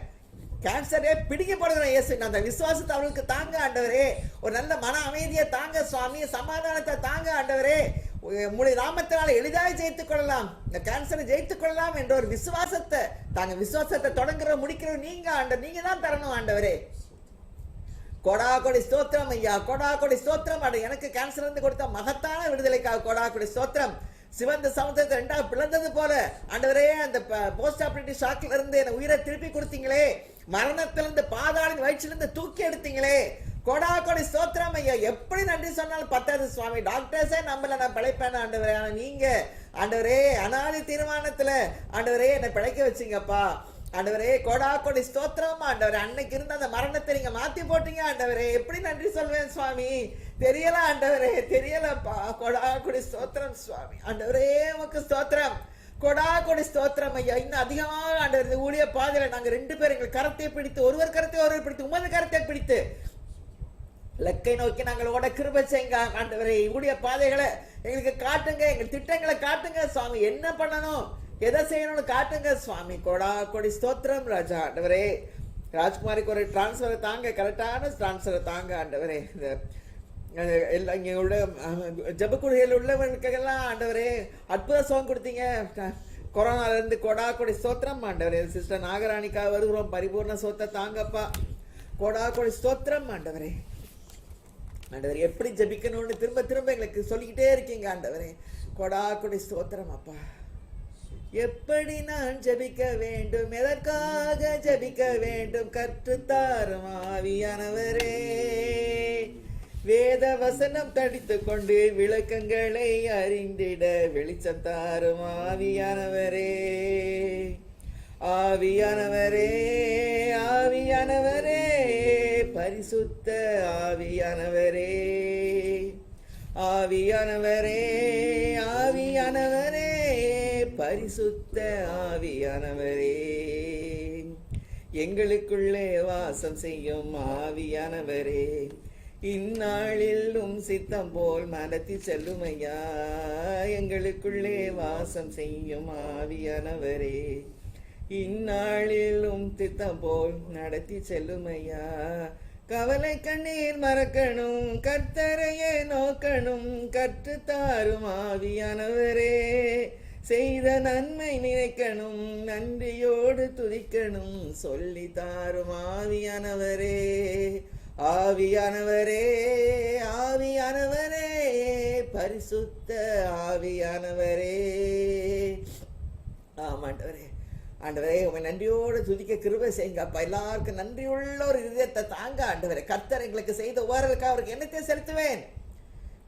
கேன்சரே பிடிக்கப்படுகிறோம் இயேசுவின் அந்த விசுவாசத்தை அவர்களுக்கு தாங்க ஆண்டவரே. ஒரு நல்ல மன அமைதியை தாங்க சுவாமி, சமாதானத்தை தாங்க ஆண்டவரே. உங்களுடைய நாமத்தினால எளிதாக ஜெயித்துக் கொள்ளலாம், இந்த கேன்சரை ஜெயித்துக் கொள்ளலாம் என்ற ஒரு விசுவாசத்தை தாங்க. விசுவாசத்தை தொடங்குற முடிக்கிற நீங்க ஆண்டவர், நீங்க தான் தரணும் ஆண்டவரே. கொடா கொடி ஸ்தோத்திரம் ஐயா, கொடா கொடி ஸ்தோத்திரம். எனக்கு கேன்சர் இருந்து கொடுத்த மகத்தான விடுதலைக்காக கொடா கொடி ஸ்தோத்திரம். சிவந்த சமுத்திரத்தை ரெண்டாக பிளந்தது போல ஆண்டவரே, அந்த போஸ்ட் ஆபரேட்டிவ் ஷாக்ல இருந்து என் உயிரை திருப்பி கொடுத்தீங்களே, மரணத்திலிருந்து பாதாளின் வயிற்றிலிருந்து தூக்கி எடுத்தீங்களே, கொடா கொடி ஸ்தோத்திரம் ஐயா. எப்படி நன்றி சொன்னாலும் பத்தாது சுவாமி. டாக்டர்ஸே நம்மள நான் பிழைப்பேன் ஆண்டவரே. ஆனா நீங்க ஆண்டவரே அனாதி தீர்மானத்துல ஆண்டவரே என்னை பிழைக்க வச்சீங்கப்பா ஆண்டவரே. கொடா கொடி ஸ்தோத்திரம் ஆண்டவரே. அன்னைக்கு இருந்த அந்த மரணத்தை நீங்க மாத்தி போட்டீங்க ஆண்டவரே. எப்படி நன்றி சொல்வேன் சுவாமி, தெரியல ஆண்டவரே, தெரியலப்பா. கொடா கொடி ஸ்தோத்திரம் சுவாமி. ஆண்டவரே உமக்கு ஸ்தோத்திரம், கொடா கொடி ஸ்தோத்திரம் ஐயா. இன்னும் அதிகமாக ஆண்டவர் இந்த ஊழிய பாதையில நாங்க 2 பேர் எங்கள் கரத்தை பிடித்து, ஒருவர் கரத்தை ஒருவர் பிடித்து, உமது கரத்தை பிடித்து லக்கை நோக்கி நாங்கள் ஓட கிருபை செய்யுங்க ஆண்டவரே. ஊழிய பாதைகளை எங்களுக்கு காட்டுங்க, எங்கள் திட்டங்களை காட்டுங்க சுவாமி. என்ன பண்ணணும், எதை செய்யணும்னு காட்டுங்க சுவாமி. கொடா கொடி ஸ்தோத்திரம் ராஜா. ஆண்டவரே, ராஜ்குமாரிக்கு ஒரு டிரான்ஸ்ஃபரை தாங்க, கரெக்டான டிரான்ஸ்ஃபரை தாங்க ஆண்டவரே. இந்த எங்களோட ஜபக்குடியில் உள்ளவர்களுக்கெல்லாம் ஆண்டவரே அற்புத சுகம் கொடுத்தீங்க கொரோனால இருந்து. கொடா கொடி ஸ்தோத்திரம் ஆண்டவரே. சிஸ்டர் நாகராணிக்காக வருகிறோம், பரிபூர்ண சொத்தை தாங்கப்பா. கொடா கொடி ஸ்தோத்திரம் ஆண்டவரே. ஆண்டவரே, எப்படி ஜபிக்கணும்னு திரும்ப திரும்ப எங்களுக்கு சொல்லிக்கிட்டே இருக்கீங்க ஆண்டவரே. கொடா கொடி ஸ்தோத்திரம் அப்பா. எப்படி நான் ஜபிக்க வேண்டும், எதற்காக ஜபிக்க வேண்டும், கற்றுத்தாரும் ஆவியானவரே. வேத வசனம் தடித்துக் கொண்டு விளக்கங்களை அறிந்திட வெளிச்சம் தாரும் ஆவியானவரே. ஆவியானவரே, ஆவியானவரே, பரிசுத்த ஆவியானவரே. ஆவியானவரே, ஆவியானவரே, பரிசுத்த ஆவியானவரே. எங்களுக்குள்ளே வாசம் செய்யும் ஆவியானவரே, இந்நாளிலும் சித்தம் போல் நடத்தி செல்லுமையா. எங்களுக்குள்ளே வாசம் செய்யும் ஆவியானவரே, இந்நாளிலும் திட்டம் போல் நடத்தி செல்லுமையா. கவலை கண்ணீர் மறக்கணும், கர்த்தரையே நோக்கணும், கற்றுத்தாரும் ஆவியானவரே. செய்த நன்மை நினைக்கணும், நன்றியோடு துதிக்கணும், சொல்லி தாரும் ஆவியானவரே. ஆவியானவரே, ஆவியானவரே, பரிசுத்த ஆவியானவரே. ஆமாண்டவரே, ஆண்டவரே உங்க நன்றியோடு துதிக்க கிருபை செய்யுங்க அப்பா. எல்லாருக்கும் நன்றியுள்ள ஒரு இதயத்தை தாங்க ஆண்டவரே. கர்த்தர் எங்களுக்கு செய்த உபகாரங்களுக்கு அவருக்கு என்னத்தை செலுத்துவேன்?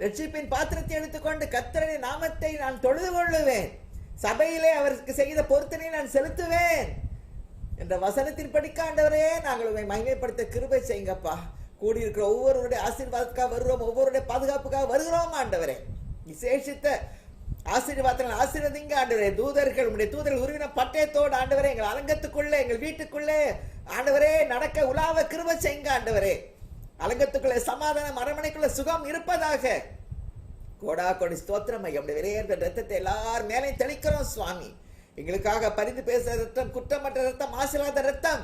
ரட்சிப்பின் பாத்திரத்தை எடுத்துக்கொண்டு கர்த்தரின் நாமத்தை நான் தொழுது கொள்ளுவேன். சபையிலே அவருக்கு செய்த பொருத்தனை நான் செலுத்துவேன். என்ற வசனத்தின் படிக்க ஆண்டவரே நாங்கள் உண்மை மகிமைப்படுத்த கிருபை செய்யுங்கப்பா. கூடியிருக்கிற ஒவ்வொருவருடைய ஆசீர்வாதத்துக்காக வருகிறோம், ஒவ்வொருடைய பாதுகாப்புக்காக வருகிறோம் ஆண்டவரே. விசேஷித்த ஆசீர்வாதங்கள் ஆசீர்வதிங்க ஆண்டவரே. தூதர்கள் உங்களுடைய தூதர்கள் உருவின பட்டயத்தோடு ஆண்டவரே எங்கள் அலங்கத்துக்குள்ளே எங்கள் வீட்டுக்குள்ளே ஆண்டவரே நடக்க உலாவ கிருபை செய்யுங்க ஆண்டவரே. அலங்கத்துக்குள்ளே சமாதானம், அரமனைக்குள்ள சுகம் இருப்பதாக. கோடா கோடி ஸ்தோத்திரம் ஐயா. உடைய விலையேற்ற ரத்தத்தை எல்லார் மேலையும் தெளிக்கிறோம் சுவாமி. எங்களுக்காக பரிந்து பேசுற ரத்தம், குற்றமற்ற ரத்தம், ஆசீர்வாத ரத்தம்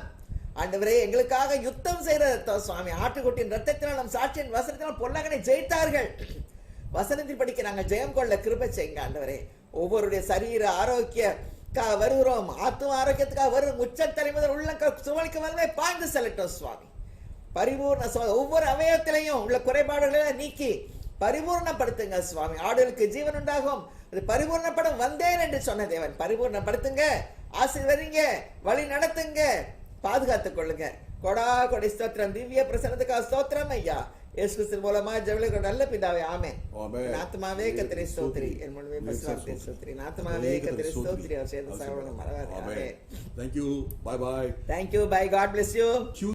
ஆண்டவரே. எங்களுக்காக யுத்தம் செய்யற ரத்தம் சுவாமி. ஆட்டுக்குட்டியின் ரத்தத்தினால் நம் சாட்சியின் வசனத்தினால் பொல்லாங்கனை ஜெயித்தார்கள். வசனத்தில் படிக்க நாங்கள் ஜெயம் கொள்ள கிருபை செய்யுங்க ஆண்டவரே. ஒவ்வொருடைய சரீர ஆரோக்கியக்காக வருகிறோம், ஆத்ம ஆரோக்கியத்துக்காக வருகிறோம். உச்சத்தலை முதல் உள்ள சுவலிக்கு வல்லமை பாய்ந்து செல்லட்டும் சுவாமி. பரிபூர்ண ஒவ்வொரு அவயவத்திலையும் உள்ள குறைபாடுகளை நீக்கி பரிபூர்ணப்படுத்துங்க சுவாமி. ஆடுகளுக்கு ஜீவன் உண்டாகும், அது பரிபூர்ணப்படும் வந்தேன் என்று சொன்ன தேவன். பரிபூர்ணப்படுத்துங்க, ஆசீர்வதிங்க, வழி நடத்துங்க, பாதுகாத்துக் கொள்ளுங்க. கொடா கொடி ஸ்தோத்திரம். திவ்ய பிரசன்னத்துக்காக ஸ்தோத்திரம் ஐயா. இயேசு கிறிஸ்து மூலமா ஜெபங்களுடைய நல்ல பிதாவே, ஆமென். ஆமென். ஆத்மாவே கர்த்தரை ஸ்தோத்திரி, என் முழுமே பரிசுத்தத்தை ஸ்தோத்திரி. ஆத்மாவே கர்த்தரை ஸ்தோத்திரி, அவர் செய்த சகலமும் மறவாதே. ஆமென். Thank you. Bye bye. Thank you. Bye. God bless you.